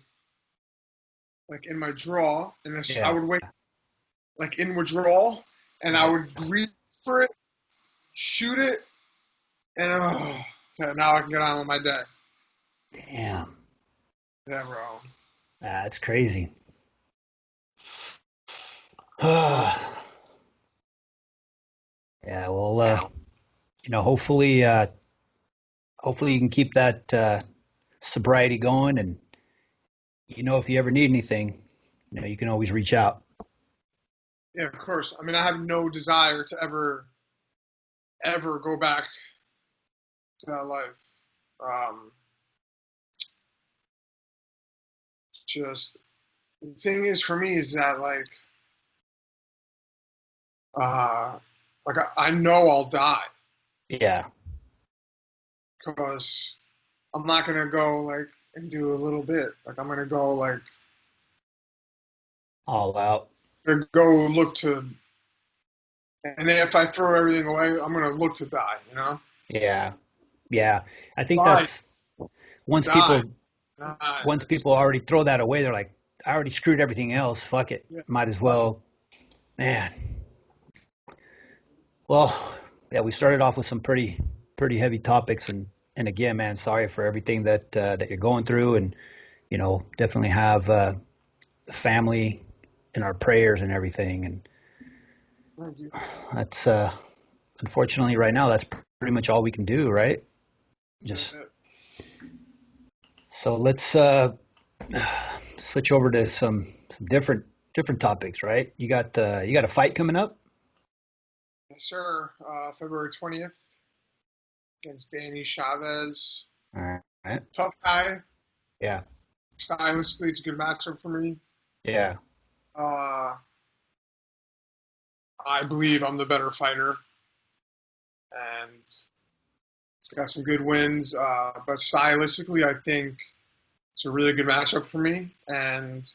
like in my drawer, and I Yeah. would wake like in withdrawal, and I Right. would reach for it, shoot it, and okay, now I can get on with my day. Damn. Yeah, bro. That's crazy. Yeah, well, hopefully you can keep that sobriety going, and if you ever need anything, you can always reach out. Yeah, of course. I mean, I have no desire to ever go back to that life. Um, just the thing is for me is that uh, I know I'll die Yeah, because I'm not gonna go and do a little bit. Like I'm gonna go all out. go look to, and if I throw everything away, I'm gonna look to die. Yeah, yeah. I think Die, that's once die, people die. once people already throw that away, they're like, I already screwed everything else. Fuck it. Yeah, Might as well. Man. Well, yeah, we started off with some pretty heavy topics, and again, man, sorry for everything that you're going through, and definitely have the family in our prayers and everything, and thank you. that's unfortunately right now that's pretty much all we can do, right? That's Just it. so let's switch over to some different topics, right? You got a fight coming up? Yes, sir. February 20th against Danny Chavez. All right. Tough guy. Yeah. Stylistically, it's a good matchup for me. Yeah. Uh, I believe I'm the better fighter, and got some good wins. But stylistically, I think it's a really good matchup for me, and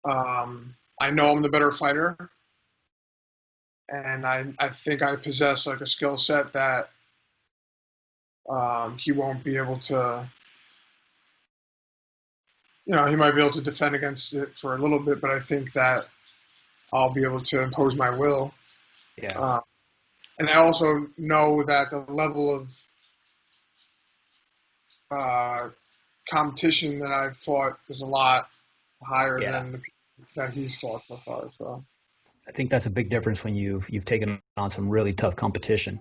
I know I'm the better fighter, and I think I possess like a skill set that he won't be able to. He might be able to defend against it for a little bit, but I think that I'll be able to impose my will. Yeah. Uh, and I also know that the level of uh, competition that I've fought is a lot higher Yeah. than the people that he's fought so far. So, I think that's a big difference when you've taken on some really tough competition.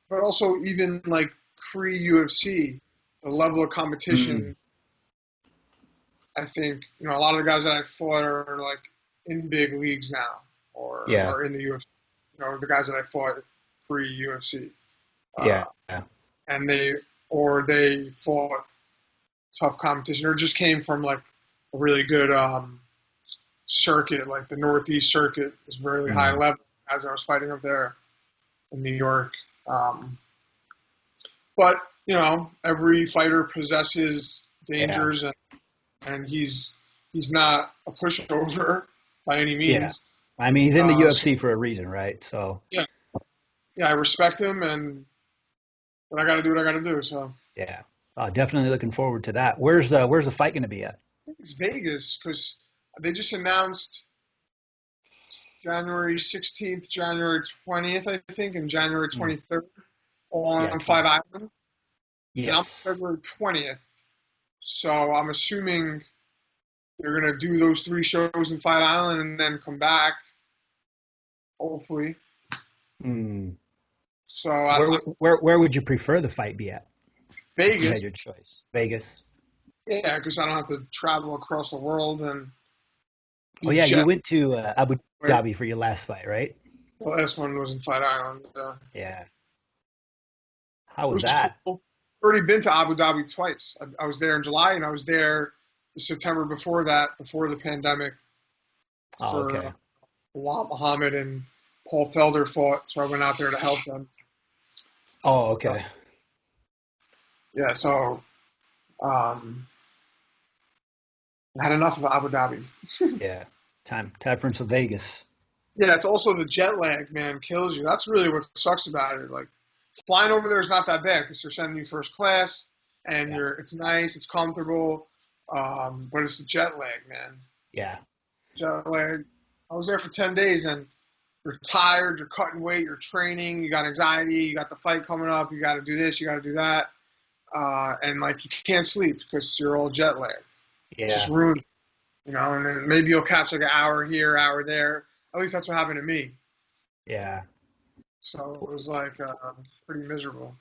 but also even like pre UFC, the level of Mm. competition. I think a lot of the guys that I fought are like in big leagues now, or Yeah. are in the UFC. The guys that I fought pre UFC, Yeah. uh, and they fought tough competition, or just came from like a really good circuit, like the Northeast circuit is really high Mm. level as I was fighting up there in New York. Um, but every fighter possesses Yeah. dangers, and he's not a pushover by any Yeah. means. I mean, he's in the So UFC for a reason, right? So, yeah, yeah, I respect him, but I got to do what I got to do. So yeah. Definitely looking forward to that. Where's the fight going to be at? I think it's Vegas because they just announced January 16th, January 20th, I think, and January Mm. 23rd Yeah, on Five 20. Islands, and I'm Yes. February 20th. So I'm assuming they're gonna do those three shows in Five Island and then come back, hopefully. Mm. So Where would you prefer the fight be at if you had Vegas, your choice? Vegas. yeah, because I don't have to travel across the world and Oh be yeah, you jet. went to Abu The Dhabi for your last fight, right? last one was in Five Island. Yeah. How It was was that? cool. Already been to Abu Dhabi twice. I was there in July, and I was there the September before that, before the pandemic, Oh, for okay. Walt Muhammad and Paul Felder fought, so I went out there to help them. Oh, Uh, okay. yeah, so um, I had enough of Abu Dhabi. Yeah. Time for some Vegas. Yeah, it's also the jet lag, man, kills you. That's really what sucks about it. Like flying over there is not that bad because they're sending you first class, and Yeah. it's nice, it's comfortable, but it's the jet lag, man. Yeah. Jet lag. I was there for 10 days, and you're tired, you're cutting weight, you're training, you got anxiety, you got the fight coming up, you got to do this, you got to do that, and like you can't sleep because you're all jet lagged. It's just Yeah. ruined, and then maybe you'll catch like an hour here, hour there. At least that's what happened to me. Yeah. So it was like pretty miserable.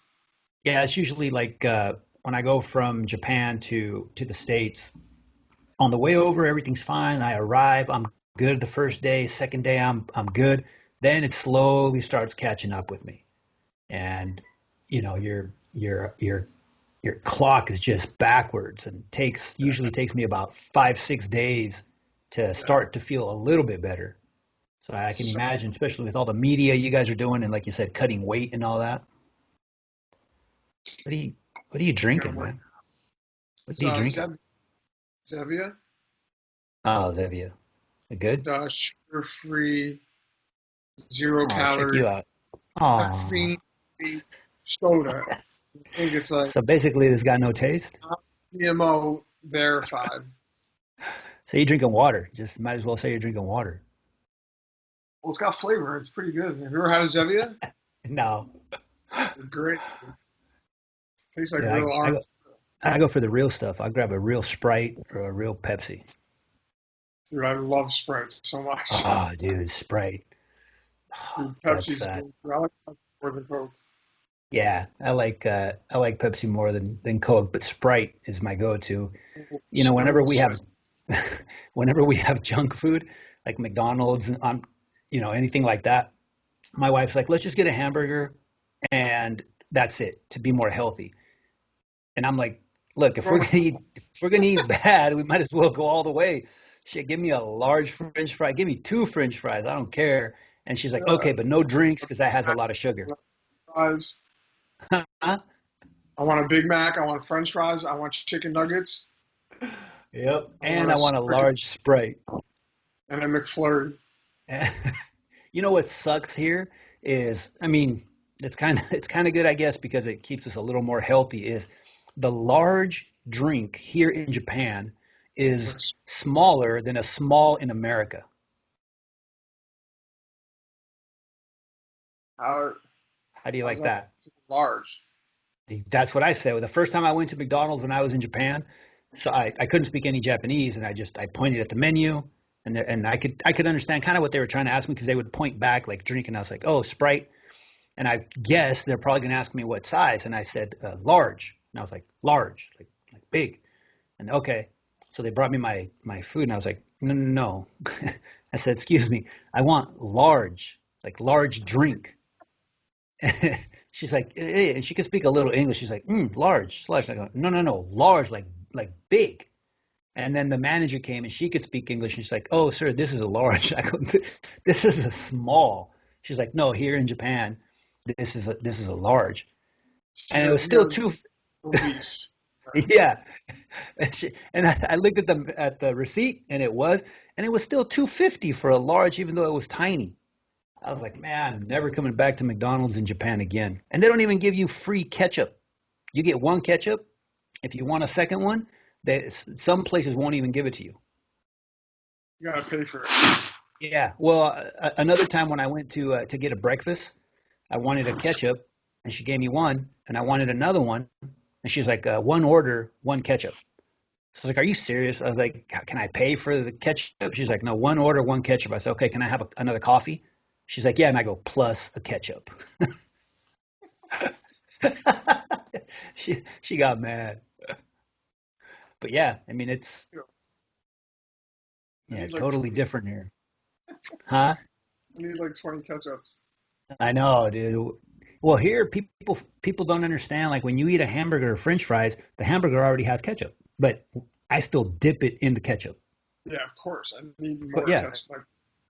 Yeah, it's usually like when I go from Japan to the States, on the way over, everything's fine. I arrive, I'm good the first day, second day I'm good. Then it slowly starts catching up with me. And your clock is just backwards and takes usually takes me about 5 6 days to Yeah. start to feel a little bit better. So I can So, imagine, especially with all the media you guys are doing and like you said, cutting weight and all that. What are you what are you drinking, what? man? What It's are you drinking? Zevia. Oh, Zevia. It's Good. sugar-free, zero Oh, check you calorie, out. Oh. caffeine soda. I think it's like So basically this got no taste. GMO verified. So you're drinking water. Just might as well say you're drinking water. Well, it's got flavor. It's pretty good. Have you ever had a Zevia? No. It's great. Tastes like Yeah, real I orange. go I go for the real stuff. I grab a real Sprite or a real Pepsi. Dude, I love Sprite so much. Oh, dude, Sprite. Dude, That's Pepsi's good. I like Pepsi more than Coke. yeah. I like Pepsi more than Coke, but Sprite is my go-to. Whenever Sprite's we so have whenever we have junk food like McDonald's and on anything like that, my wife's like, let's just get a hamburger and that's it to be more healthy. And I'm like, look, if we're gonna eat bad, we might as well go all the way. She give me a large French fry. Give me two French fries. I don't care. And she's like, Yeah. okay, but no drinks because that has a lot of sugar. Fries. Huh? I want a Big Mac. I want French fries. I want chicken nuggets. Yep. I want And I a want a Sprite large Sprite. and a McFlurry. You know what sucks here is, I mean, it's kind of good, I guess, because it keeps us a little more healthy. Is the large drink here in Japan is smaller than a small in America. How, How do you how's like that that? large? That's what I said. The first time I went to McDonald's when I was in Japan, so I couldn't speak any Japanese, and I pointed at the menu, and I could understand kind of what they were trying to ask me because they would point back like drink, and I was like, oh, Sprite. And I guess they're probably going to ask me what size. And I said, large. And I was like, large, like big. And okay. So they brought me my food. And I was like, no, no, no. I said, excuse me. I want large, like large drink. She's like, and she could speak a little English. She's like, large, large. I go, no, no, no, large, like big. And then the manager came and she could speak English. She's like, oh, sir, this is a large. I go, this is a small. She's like, no, here in Japan, this is a large. She's And it like, was still you're too, obese. yeah. And I looked at the receipt and it was still 250 for a large, even though it was tiny. I was like, man, I'm never coming back to McDonald's in Japan again. And they don't even give you free ketchup. You get one ketchup. If you want a second one, some places won't even give it to you. You gotta pay for it. Yeah. Well, another time when I went to get a breakfast, I wanted a ketchup, and she gave me one, and I wanted another one, and she's like, one order, one ketchup. So I was like, are you serious? I was like, can I pay for the ketchup? She's like, no, one order, one ketchup. I said, okay, can I have another coffee? She's like, yeah, and I go, plus a ketchup. She got mad. But yeah, I mean, it's I yeah, need like totally 20. different here. Huh? I need like 20 ketchups. I know, dude. Well, here people don't understand. Like when you eat a hamburger or French fries, the hamburger already has ketchup, but I still dip it in the ketchup. Yeah, of course. I need But more yeah, ketchup. Like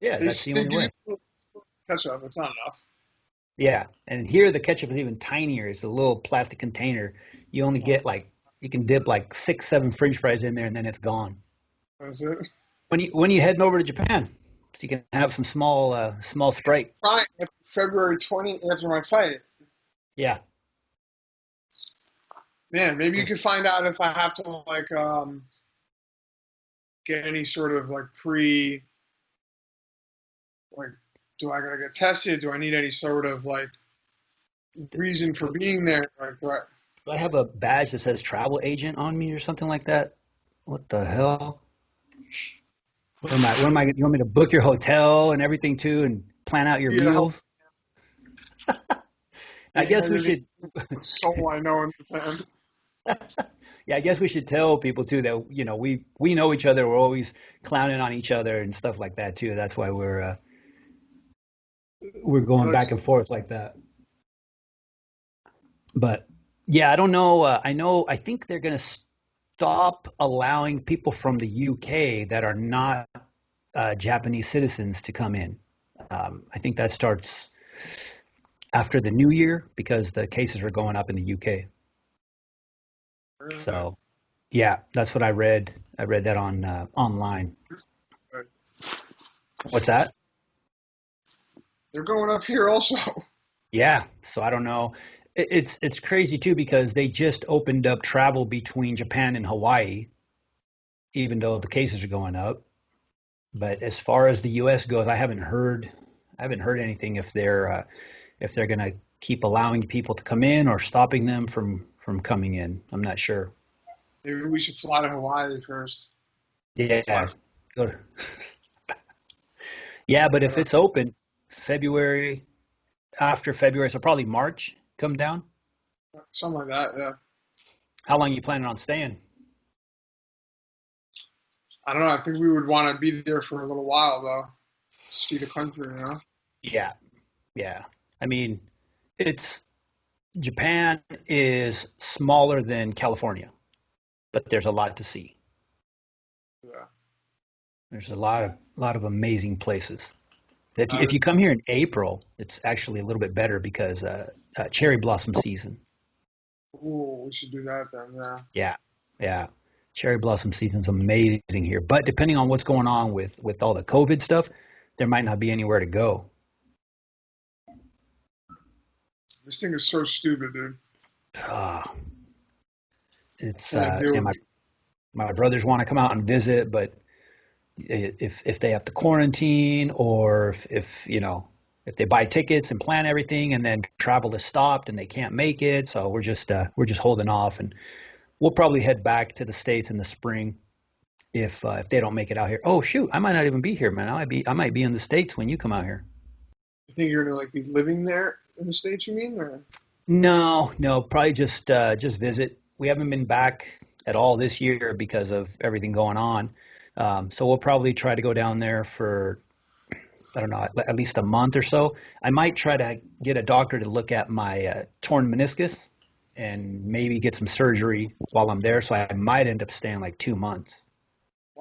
yeah, they that's the they only give way. you ketchup. It's not enough. Yeah, and here the ketchup is even tinier. It's a little plastic container. You only Oh, get like you can dip like six, seven French fries in there, and then it's gone. that's it. When you heading over to Japan, so you can have some small Sprite. Fine. February 20th after my fight. Yeah. Man, maybe you could find out if I have to like get any sort of like like do I gotta get tested? Do I need any sort of like reason for being there? Like right. Do I have a badge that says travel agent on me or something like that? What the hell? What am I? You want me to book your hotel and everything too, and plan out your Be the meals? I guess we healthy should. soul I know in Japan. Yeah, I guess we should tell people too that we know each other. We're always clowning on each other and stuff like that too. That's why we're going Like, back and forth like that. But yeah, I don't know. I think they're gonna stop allowing people from the UK that are not Japanese citizens to come in. I think that starts after the new year because the cases are going up in the UK. really, So yeah, that's what I read. I read that on online. What's that? they're going up here also. Yeah. So I don't know. It's crazy too because they just opened up travel between Japan and Hawaii, even though the cases are going up. But as far as the U.S. goes, I haven't heard anything if they're going to keep allowing people to come in or stopping them from coming in. I'm not sure. Maybe we should fly to Hawaii first. Fly. Yeah. Go to- Yeah, but if To, it's open February after February, so probably March, come down. something like that. Yeah. How long you planning on staying? I don't know. I think we would want to be there for a little while though. See the country, you know. Yeah, yeah. I mean, it's Japan is smaller than California, but there's a lot to see. Yeah. There's a lot of amazing places. If That you come here in April, it's actually a little bit better because cherry blossom season. ooh, we should do that then. Yeah. Yeah, yeah. Cherry blossom season's amazing here, but depending on what's going on with all the COVID stuff, there might not be anywhere to go. This thing is so stupid, dude. Ah, it's Can't deal see, with my brothers want to come out and visit, but if they have to quarantine or if if they buy tickets and plan everything and then travel is stopped and they can't make it, so we're just holding off and we'll probably head back to the States in the spring if they don't make it out here. Oh shoot, I might not even be here, man. I might be in the States when you come out here. You think you're gonna like be living there in the States, you mean? Or No, no, probably just visit. We haven't been back at all this year because of everything going on. So we'll probably try to go down there for I don't know at least a month or so. I might try to get a doctor to look at my torn meniscus and maybe get some surgery while I'm there. So I might end up staying like 2 months.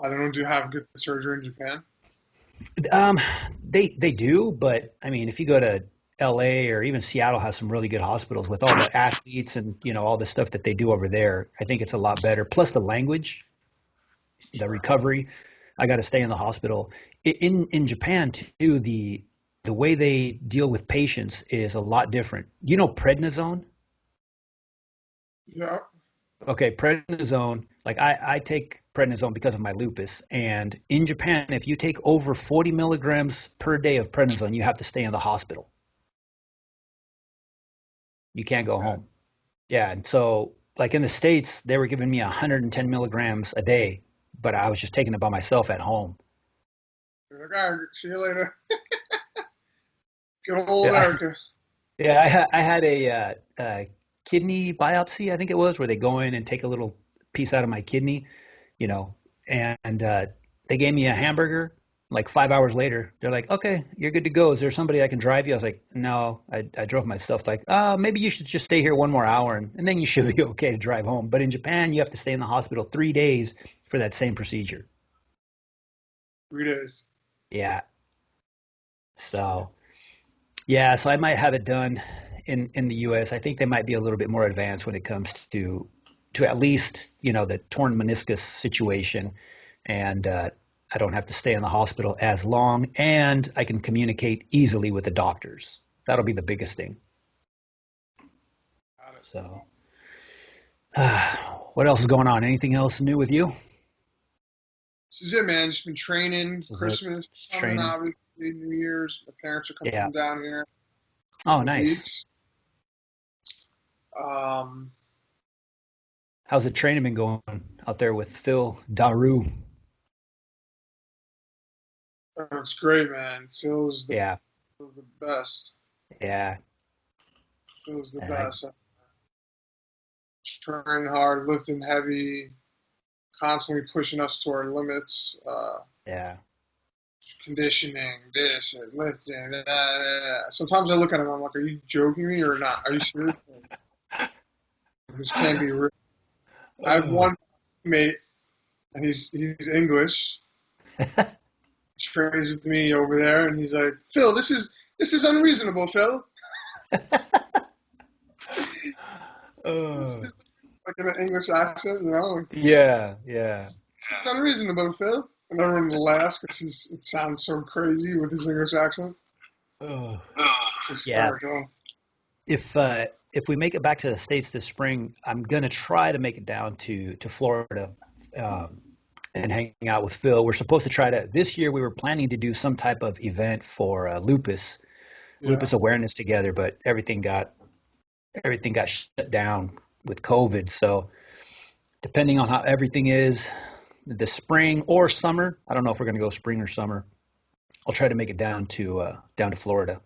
I don't know, do you have good surgery in Japan? Um, they do, but I mean, if you go to LA or even Seattle has some really good hospitals with all the athletes and all the stuff that they do over there. I think it's a lot better. Plus the language, the Sure. recovery. I got to stay in the hospital. In Japan too, the way they deal with patients is a lot different. You know prednisone? Yeah. Okay, prednisone. Like I take prednisone because of my lupus, and in Japan, if you take over 40 milligrams per day of prednisone, you have to stay in the hospital. You can't go Okay. home. Yeah, and so like in the States, they were giving me 110 milligrams a day, but I was just taking it by myself at home. You're like, all right, see you later. Good old Yeah, America. yeah. I had a kidney biopsy, I think it was, where they go in and take a little piece out of my kidney, you know, and they gave me a hamburger. Like 5 hours later, they're like, "Okay, you're good to go. Is there somebody I can drive you?" I was like, "No, I drove myself." Like, maybe you should just stay here one more hour, and then you should be okay to drive home. But in Japan, you have to stay in the hospital 3 days for that same procedure. 3 days. Yeah. So yeah, so I might have it done in the U.S. I think they might be a little bit more advanced when it comes to at least the torn meniscus situation, and I don't have to stay in the hospital as long, and I can communicate easily with the doctors. That'll be the biggest thing. Got it. So, what else is going on? Anything else new with you? This is it, man. Just been training. This is it. Christmas Just coming, training. obviously. New Year's. My parents are Yeah. coming down here in a Oh, couple nice. weeks. Um, How's the training been going out there with Phil Daru? it's great, man. Yeah. Phil's the best. Yeah. Phil's the I, best. Trying hard, lifting heavy, constantly pushing us to our limits. yeah. Conditioning, this, and lifting. Sometimes I look at him, I'm like, are you joking me or not? Are you serious? This can't be real. I have Oh. one mate, and he's English. He trains with me over there, and he's like, Phil, this is unreasonable, Phil. This Oh. is like in an English accent, you know. Yeah, yeah. This is unreasonable, Phil. And everyone laughs because it sounds so crazy with his English accent. Oh. It's Yeah. hysterical. If we make it back to the States this spring, I'm gonna try to make it down to Florida um, and hang out with Phil. We're supposed to try to this year. We were planning to do some type of event for Yeah. lupus awareness together, but everything got shut down with COVID. So depending on how everything is, this spring or summer, I don't know if we're gonna go spring or summer. I'll try to make it down to Florida.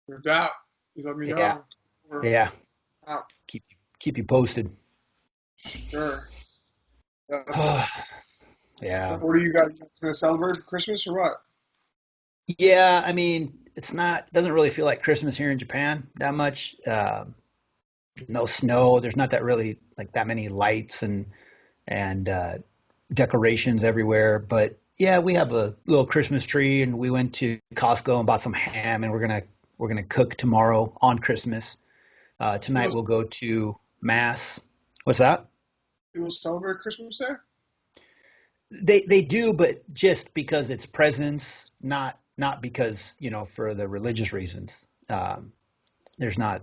No doubt. You let me Yeah, know. We're yeah. out. Keep you posted. Sure. Definitely. So Yeah. what are you guys going to celebrate for Christmas or what? Yeah, I mean, it doesn't really feel like Christmas here in Japan that much. No snow. There's not that really like that many lights and decorations everywhere. But yeah, we have a little Christmas tree, and we went to Costco and bought some ham, and we're gonna cook tomorrow on Christmas. Tonight People, we'll go to mass. What's that? people celebrate Christmas there? They do, but just because it's presents, not because for the religious reasons. There's not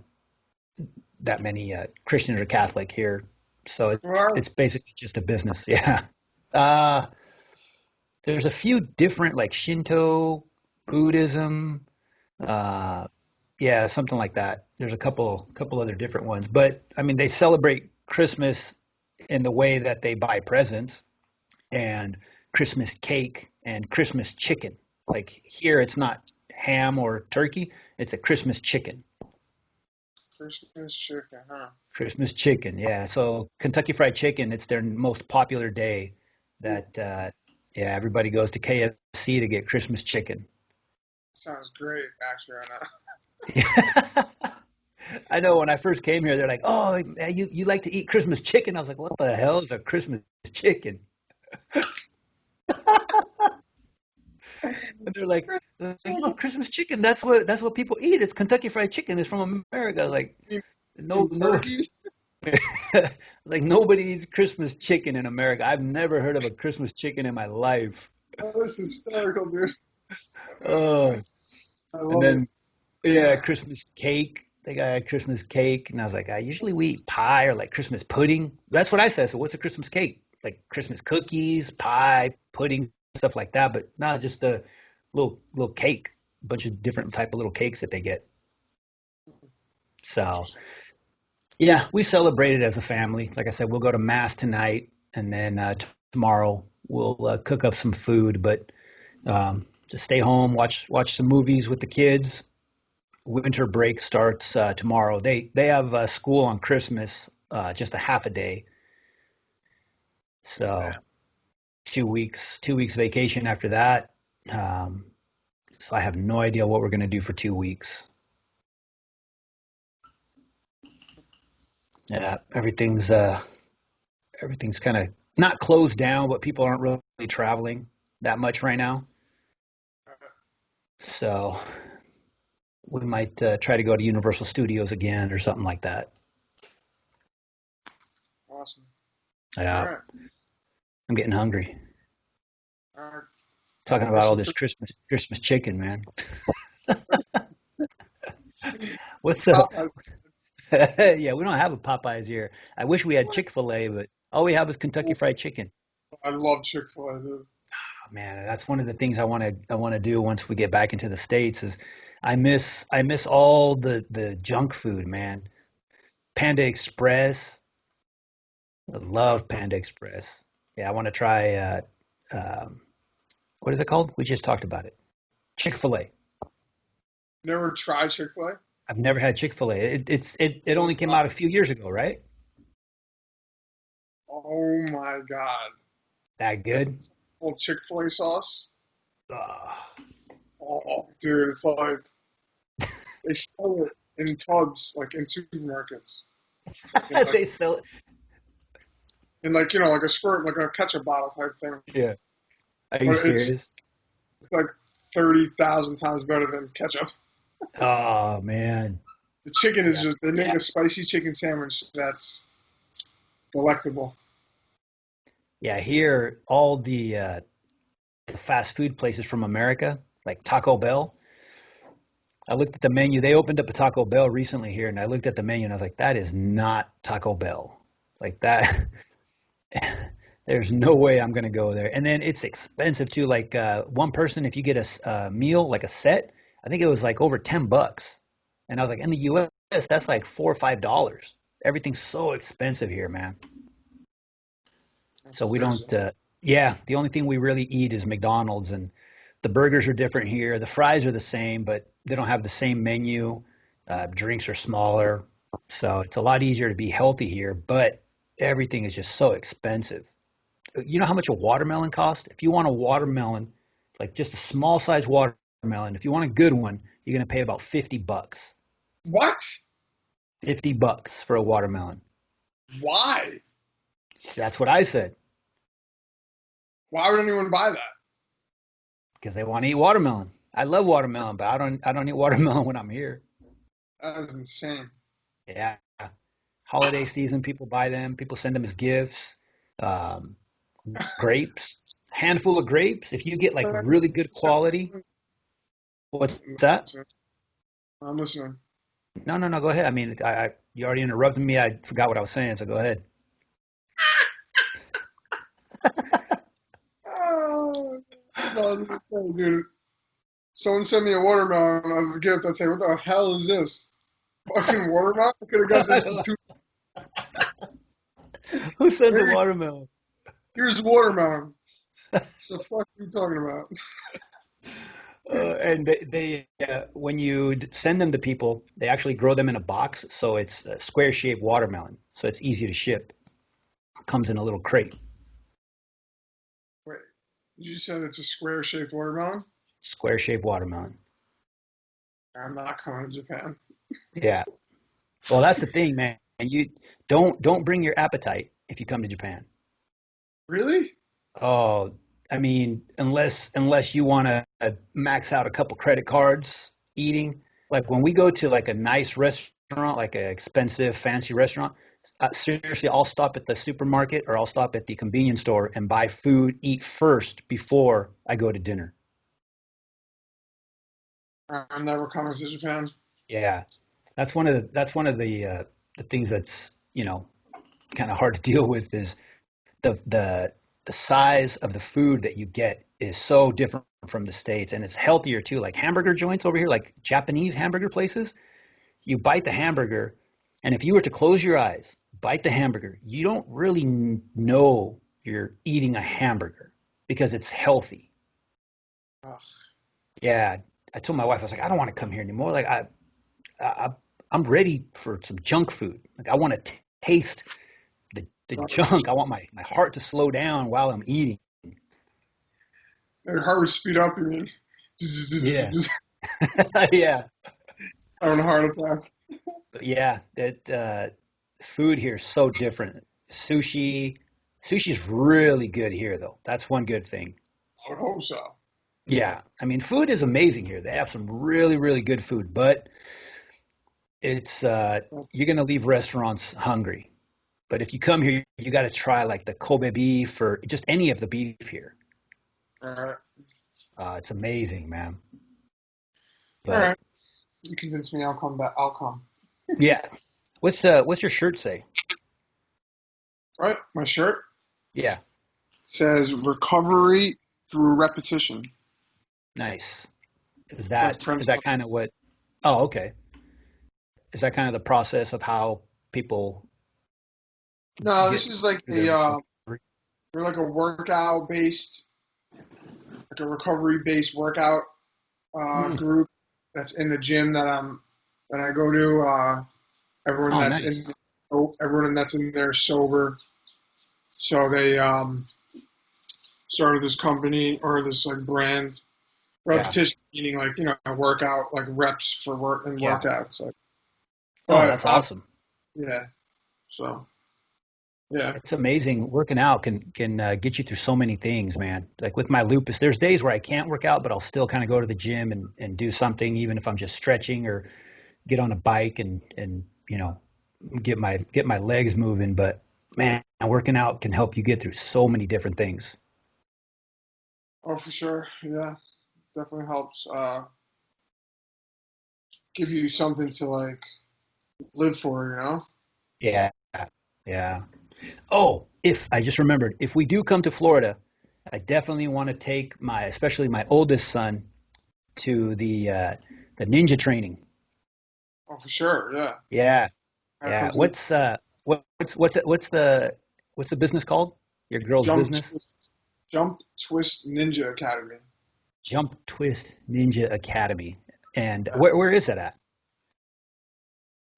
that many Christians or Catholic here, so Well, it's basically just a business. Yeah. Uh, there's a few different like Shinto, Buddhism, uh, yeah, something like that. There's a couple other different ones, but I mean they celebrate Christmas in the way that they buy presents and Christmas cake and Christmas chicken. Like here, it's not ham or turkey; it's a Christmas chicken. Christmas chicken, huh? Christmas chicken, yeah. So Kentucky Fried Chicken, it's their most popular day. Ooh, That yeah, everybody goes to KFC to get Christmas chicken. sounds great, actually, right now. I know when I first came here, they're like, "Oh, you like to eat Christmas chicken?" I was like, "What the hell is a Christmas chicken?" And they're like, "No, Christmas chicken. That's what people eat. It's Kentucky Fried Chicken. It's from America." Like, You no, mean no, turkey? like nobody eats Christmas chicken in America. I've never heard of a Christmas chicken in my life. Oh, this is hysterical, dude. Uh, I and love it. then yeah, Christmas cake. They got a Christmas cake, and I was like, I usually we eat pie or like Christmas pudding. That's what I said. So what's a Christmas cake? Like Christmas cookies, pie, pudding, stuff like that. But not just a little cake. A bunch of different type of little cakes that they get. So Interesting. yeah, we celebrate it as a family. Like I said, we'll go to mass tonight, and then tomorrow we'll cook up some food. But just stay home, watch some movies with the kids. Winter break starts tomorrow. They have school on Christmas, just a half a day. So Yeah. 2 weeks vacation after that. Um, so I have no idea what we're going to do for 2 weeks. Yeah, everything's kind of not closed down, but people aren't really traveling that much right now. So we might try to go to Universal Studios again or something like that. Awesome. All Yeah, right. I'm getting hungry. All right. Talking Get about all some this Christmas chicken, man. What's up? Popeyes. Yeah, we don't have a Popeyes here. I wish we had Chick-fil-A, but all we have is Kentucky Fried Chicken. I love Chick-fil-A, dude. Oh, man, that's one of the things I want to do once we get back into the States is I miss all the junk food, man. Panda Express. I love Panda Express. Yeah, I want to try um, what is it called? We just talked about it. Chick-fil-A. Never tried Chick-fil-A? I've never had Chick-fil-A. It only came out a few years ago, right? Oh my God. That That good? old Chick-fil-A sauce? Ah. Oh, dude, it's like they sell it in tubs, like in supermarkets. Like in like They sell it. in like a squirt, like a ketchup bottle type thing. Yeah. Are you But it's serious? like 30,000 times better than ketchup. Oh man. The chicken is Yeah. just, they make Yeah. a spicy chicken sandwich that's delectable. Yeah. Here, all the fast food places from America, like Taco Bell. I looked at the menu. They opened up a Taco Bell recently here, and I looked at the menu and I was like, that is not Taco Bell. Like that. There's no way I'm gonna go there. And then it's expensive too. Like one person, if you get a meal, like a set, I think it was like over $10. And I was like, in the U.S., that's like $4 or $5. Everything's so expensive here, man. That's So we crazy. don't. Yeah, the only thing we really eat is McDonald's, and the burgers are different here. The fries are the same, but they don't have the same menu. Drinks are smaller, so it's a lot easier to be healthy here. But everything is just so expensive. You know how much a watermelon costs? If you want a watermelon, like just a small size watermelon, if you want a good one, you're gonna pay about $50. What? $50 for a watermelon. Why? That's what I said. Why would anyone buy that? because they want to eat watermelon. I love watermelon, but I don't eat watermelon when I'm here. That is insane. Yeah. Holiday season, people buy them. People send them as gifts. Um, grapes, handful of grapes. If you get like really good quality, what's that? I'm listening. No, no, no. Go ahead. I mean, you already interrupted me. I forgot what I was saying, so go ahead. Oh, no, I was gonna say, dude. Someone sent me a watermelon as a gift. I'd say, what the hell is this? Fucking watermelon? I could have got this for two. Who sends a Here, watermelon? here's watermelon. The fuck are you talking about? And when you send them to people, they actually grow them in a box, so it's a square-shaped watermelon, so it's easy to ship. Comes in a little crate, Wait, you said it's a square-shaped watermelon? square-shaped watermelon. I'm not coming to Japan. Yeah. Well, that's the thing, man. And you don't bring your appetite if you come to Japan. Really? Oh, I mean, unless you want to max out a couple credit cards eating. Like when we go to like a nice restaurant, like an expensive, fancy restaurant, seriously, I'll stop at the supermarket or I'll stop at the convenience store and buy food, eat first before I go to dinner. I'm never coming to Japan. Yeah, that's one of the things that's kind of hard to deal with is the size of the food that you get is so different from the States, and it's healthier too. Like hamburger joints over here, like Japanese hamburger places, you bite the hamburger, and if you were to close your eyes, bite the hamburger, you don't really know you're eating a hamburger because it's healthy. Ugh. Yeah, I told my wife, I was like, I don't want to come here anymore. Like I I'm ready for some junk food. Like I want to taste the junk. I want my heart to slow down while I'm eating. Your heart would speed up, you mean? Yeah. Yeah. Having a heart attack. Yeah. That food here is so different. Sushi's really good here though. That's one good thing. I would hope so. Yeah. I mean, food is amazing here. They have some really, really good food, but it's you're gonna leave restaurants hungry. But if you come here, you got to try like the Kobe beef or just any of the beef here. All right. It's amazing, man. All But right. You convinced me. I'll come back. I'll come. yeah, what's your shirt say? All right. My shirt Yeah, says recovery through repetition. nice. Is Like that French. is that kind of what? Oh, okay. Is that kind of the process of how people No, get this is like through their recovery? we're like a workout based, like a recovery based workout Mm. group that's in the gym that I go to. Everyone Oh, that's nice. everyone that's in there is sober. So they started this company or this like brand. Yeah, Repetition meaning like workout like reps for work and yeah. workouts like. Oh, But that's awesome. yeah, so yeah. It's amazing. Working out can get you through so many things, man. Like with my lupus, there's days where I can't work out, but I'll still kind of go to the gym and do something, even if I'm just stretching or get on a bike and get my legs moving. But man, working out can help you get through so many different things. Oh, for sure. Yeah, definitely helps. Give you something to like live for, you know? Yeah, yeah. Oh, if I just remembered, if we do come to Florida, I definitely want to take especially my oldest son, to the ninja training. Oh, for sure. Yeah. Yeah, Gotta yeah. come to the What's the business called? Your girl's Jump business? Twist, Jump Twist Ninja Academy. Jump Twist Ninja Academy. And Yeah. where is that at?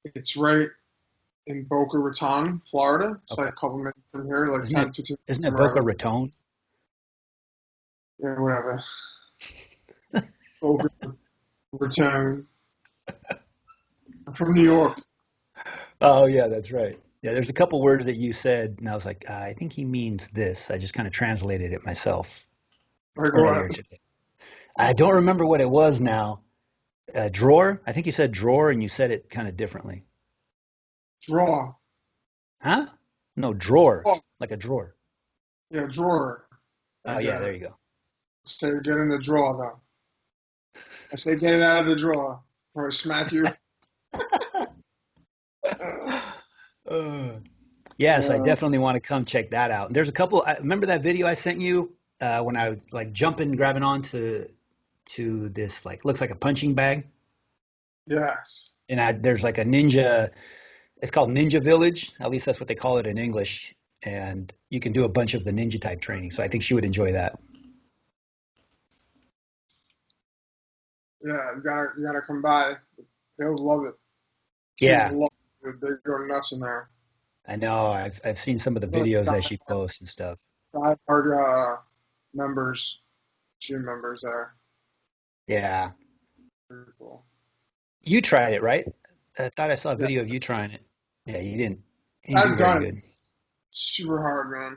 It's right in Boca Raton, Florida. It's like Okay. a couple minutes from here, like Isn't 10, it 15 minutes isn't it from where I Boca live. Raton? Yeah, whatever. Boca Raton. I'm from New York. Oh yeah, that's right. Yeah, there's a couple words that you said, and I was like, I think he means this. I just kind of translated it myself Like earlier what? today. I don't remember what it was now. Drawer? I think you said drawer, and you said it kind of differently. Draw. Huh? No, drawer, Oh, like a drawer. yeah, drawer. Oh, Like yeah, there you go. say get in the drawer though. I say get it out of the drawer or I smack you. Uh, yes, I Uh, definitely want to come check that out. There's a couple. I remember that video I sent you when I was like jumping, grabbing onto to this like looks like a punching bag, yes. and there's like a ninja. It's called Ninja Village. At least that's what they call it in English. And you can do a bunch of the ninja type training. So I think she would enjoy that. Yeah, you gotta come by. They'll love it. Kids Yeah, love it. They go nuts in there. I know. I've seen some of the Like videos that she posts and stuff. diehard members, gym members there. Yeah. Very cool. You tried it, right? I thought I saw a Yeah, video of you trying it. Yeah, you didn't do I've very done it. good. Super hard, man.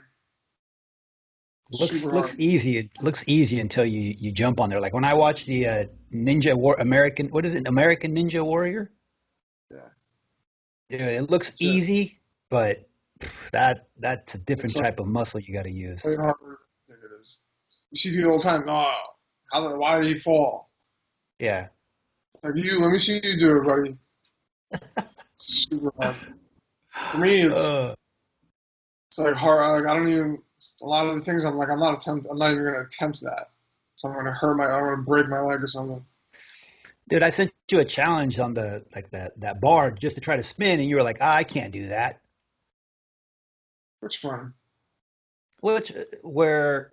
Looks Super hard. looks easy. It looks easy until you jump on there. Like when I watch the Ninja War American, what is it? American Ninja Warrior? Yeah, Yeah, it looks that's it. easy, but that's a It's different like type of muscle you got to use. way harder than it is. You see people all the time. Oh, why did he fall? Yeah. Like you, let me see you do it, buddy. It's super hard. For me, Uh, it's like hard. Like I don't even. A lot of the things I'm like, I'm not even gonna attempt that. So I'm gonna break my leg or something. dude, I sent you a challenge on the like that bar just to try to spin, and you were like, I can't do that. Which one? Which where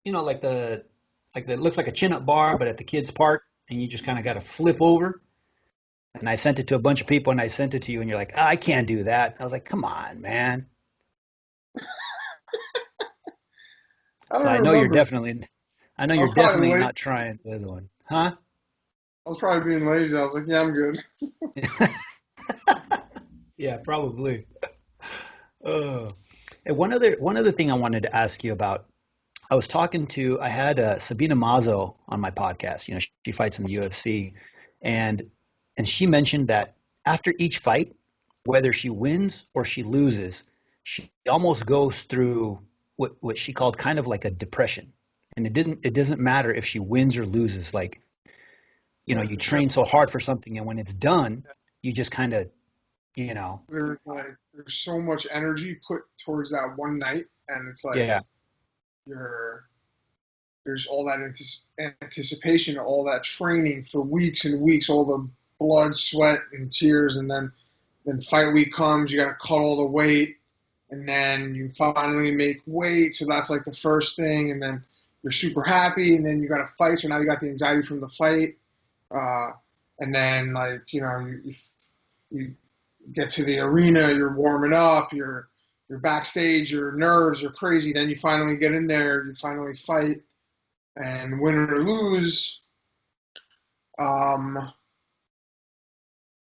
like the looks like a chin up bar, but at the kids part, and you just kind of got to flip over. And I sent it to a bunch of people, and I sent it to you, and you're like, I can't do that. I was like, come on, man. I So don't remember. I know I you're was probably definitely late. not trying the other one, huh? I was probably being lazy. I was like, yeah, I'm good. Yeah, probably. Oh. And one other thing I wanted to ask you about. I had Sabina Mazo on my podcast. You know, she fights in the UFC, and she mentioned that after each fight, whether she wins or she loses, she almost goes through what she called kind of like a depression. And it doesn't matter if she wins or loses. Like, you know, Yeah, you train so hard for something, and when it's done, you just kind of, you know, there's so much energy put towards that one night, and it's like yeah, you're there's all that anticipation, all that training for weeks and weeks, all the blood, sweat, and tears, and then fight week comes, you got to cut all the weight, and then you finally make weight, so that's like the first thing, and then you're super happy, and then you got to fight, so now you got the anxiety from the fight, uh, and then like you get to the arena, you're warming up, you're backstage, your nerves are crazy, then you finally get in there, you finally fight, and win or lose, um,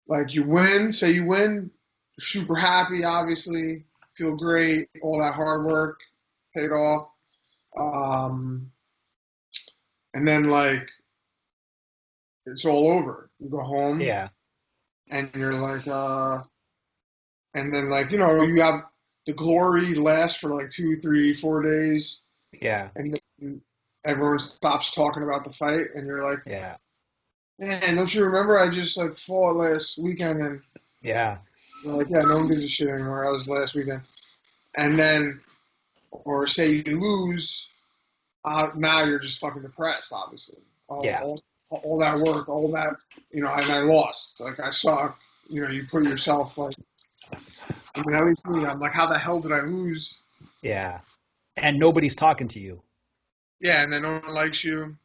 like you win, say you win, you're super happy, obviously, feel great, all that hard work paid off. Um, and then like it's all over. You go home yeah, and you're like, and then like you have the glory lasts for like 2, 3, 4 days, yeah, and then everyone stops talking about the fight, and you're like, yeah, man, don't you remember I just like fought last weekend and yeah, they're like, yeah, no one gives a shit anymore. I was last weekend. And then, or say you lose, now you're just fucking depressed, obviously. yeah. All that work, all that, and I lost. Like, I saw, you put yourself, like, I mean, at least me, I'm like, how the hell did I lose? Yeah. And nobody's talking to you. Yeah, and then no one likes you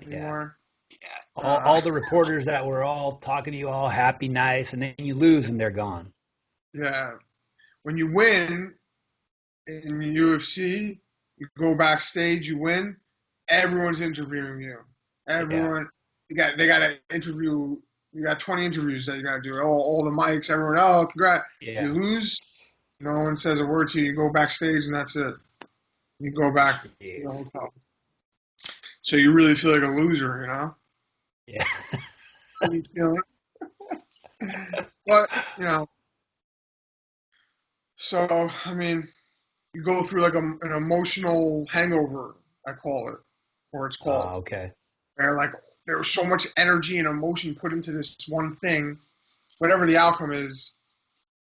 Yeah. anymore. Uh, All the reporters that were all talking to you, all happy, nice, and then you lose and they're gone. yeah. When you win in the UFC, you go backstage, you win, everyone's interviewing you. Yeah. Everyone they got to interview You got 20 interviews that you got to do. All the mics, everyone, oh, congrats. You Yeah. lose, no one says a word to you. You go backstage, and that's it. You go back to the Jeez. hotel. So you really feel like a loser, you know? Yeah. You feel But, you know, so, I mean, you go through like an emotional hangover, I call it, or it's called, Okay. where like there was so much energy and emotion put into this one thing, whatever the outcome is,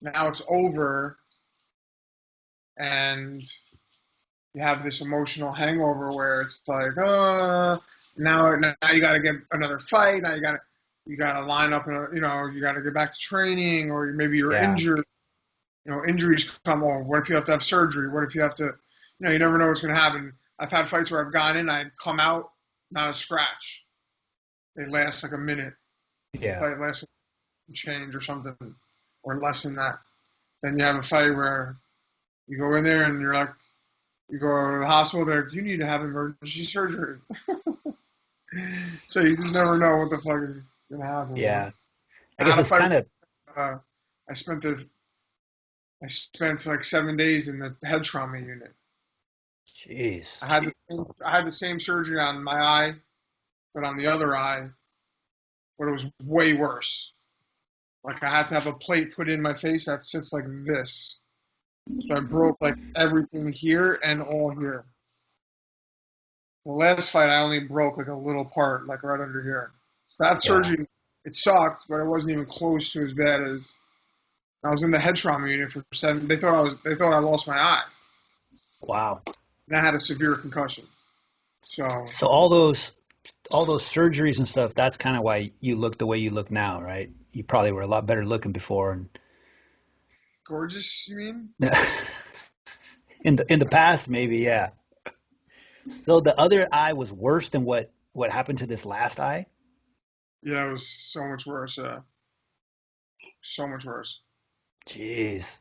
now it's over, and you have this emotional hangover where it's like, now you got to get another fight. Now you got to line up, and you got to get back to training, or maybe you're Yeah. injured. Injuries come on. What if you have to have surgery? What if you have to, you never know what's going to happen. I've had fights where I've gone in, I'd come out, not a scratch. They last like a minute. The Yeah. fight lasts a change or something, or less than that. Then you have a fight where you go in there and you go to the hospital, there, you need to have emergency surgery. So you just never know what the fuck is going to happen. Yeah. I I guess had a it's fight. kind of, Uh, I spent like 7 days in the head trauma unit. jeez. I had the same surgery on my eye, but on the other eye, but it was way worse. Like I had to have a plate put in my face that sits like this. So I broke like everything here and all here. The last fight, I only broke like a little part, like right under here. That Yeah. surgery, it sucked, but it wasn't even close to as bad as I was in the head trauma unit for 7. They thought I lost my eye, Wow. and I had a severe concussion. So So all those surgeries and stuff, that's kind of why you look the way you look now, right? You probably were a lot better looking before and gorgeous, you mean? in the past maybe, yeah. So the other eye was worse than what happened to this last eye? Yeah, it was so much worse. So much worse. Jeez.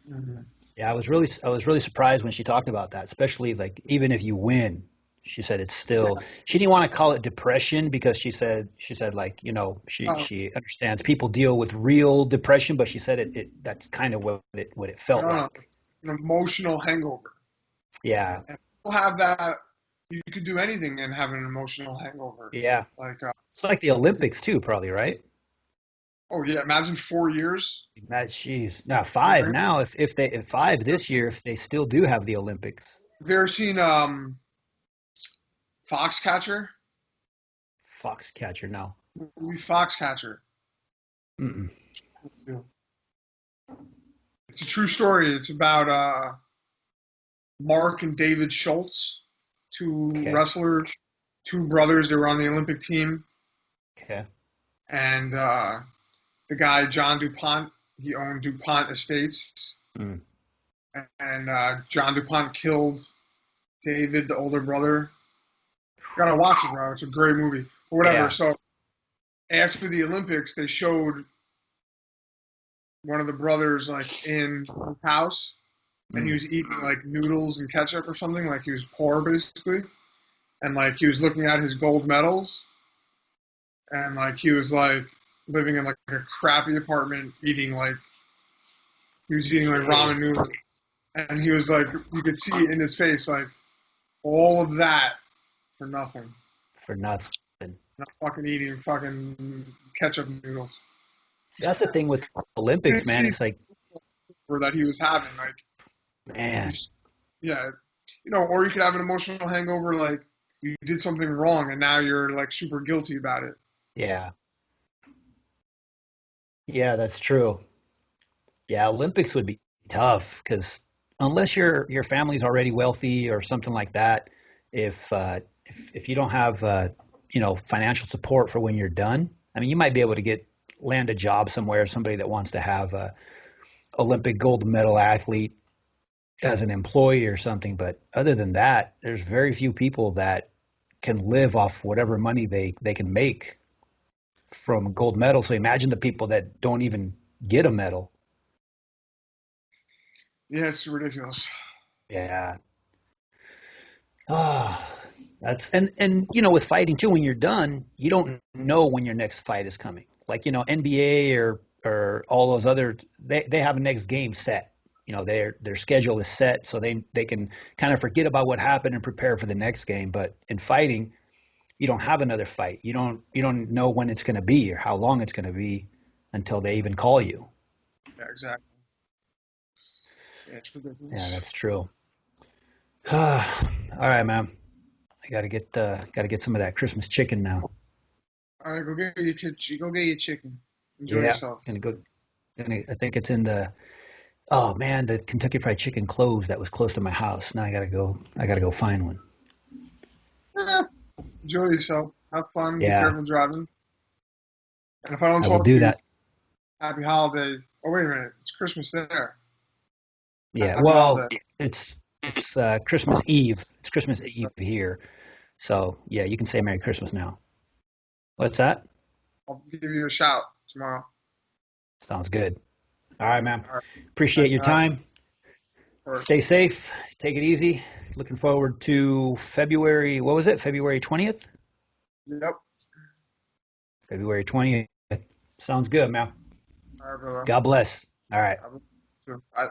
Mm-hmm. Yeah, I was really surprised when she talked about that, especially like even if you win, she said it's still she didn't want to call it depression because she said like, she Oh, she understands people deal with real depression, but she said it that's kind of what it felt no, no, like. an emotional hangover. Yeah. And people have that. You could do anything and have an emotional hangover. Yeah. Like, It's like the Olympics too, probably, right? oh yeah, imagine 4 years. She's now five now. If five this year, if they still do have the Olympics. Have you ever seen Foxcatcher? Foxcatcher, no. Movie Foxcatcher. Mm-mm. It's a true story. It's about Mark and David Schultz, two Okay. wrestlers, two brothers. They were on the Olympic team, Okay. and the guy John DuPont, he owned DuPont Estates, Mm. and John DuPont killed David, the older brother. You gotta watch it, bro. It's a great movie. Or whatever. Yeah. So after the Olympics, they showed one of the brothers like in his house, and he Mm. was eating like noodles and ketchup or something. Like he was poor basically, and like he was looking at his gold medals, and like he was like living in like a crappy apartment, eating like he was eating like ramen Jeez. noodles, and he was like you could see it in his face like all of that for nothing. For nothing. Not fucking eating fucking ketchup noodles. See, that's the thing with You Olympics, could man. see It's like, for that he was having like man, yeah, or you could have an emotional hangover like you did something wrong and now you're like super guilty about it. yeah, yeah, that's true. Yeah, Olympics would be tough because unless your family's already wealthy or something like that, if you don't have financial support for when you're done, I mean, you might be able to land a job somewhere, somebody that wants to have a Olympic gold medal athlete as an employee or something. But other than that, there's very few people that can live off whatever money they can make from a gold medal. So imagine the people that don't even get a medal. Yeah, it's ridiculous. Yeah. Ah, And with fighting too, when you're done, you don't know when your next fight is coming. Like, NBA or all those other they have a next game set. Their schedule is set so they can kind of forget about what happened and prepare for the next game. But in fighting, you don't have another fight. You don't know when it's going to be or how long it's going to be until they even call you. Yeah, exactly. Yeah, it's Yeah, ridiculous. that's true. All right, man. I gotta get some of that Christmas chicken now. All right, go get your go get your chicken. Enjoy Yeah, yourself. gonna go. I think it's in the. Oh man, the Kentucky Fried Chicken closed. That was close to my house. Now I gotta go. I gotta go find one. Enjoy yourself. Have fun. Be Yeah, careful driving. And if I don't I will talk to do you, that. happy holiday. Oh, wait a minute. It's Christmas there. Yeah. Happy Well, holiday. it's Christmas Eve. It's Christmas Eve here. So yeah, you can say Merry Christmas now. What's that? I'll give you a shout tomorrow. Sounds good. All right, man. All right. Appreciate Thanks your for having me. time. Of course. Stay safe. Take it easy. Looking forward to February. What was it? February 20th? Yep. February 20th. Sounds good, man. All right, brother. God bless. All right. Have a- Bye.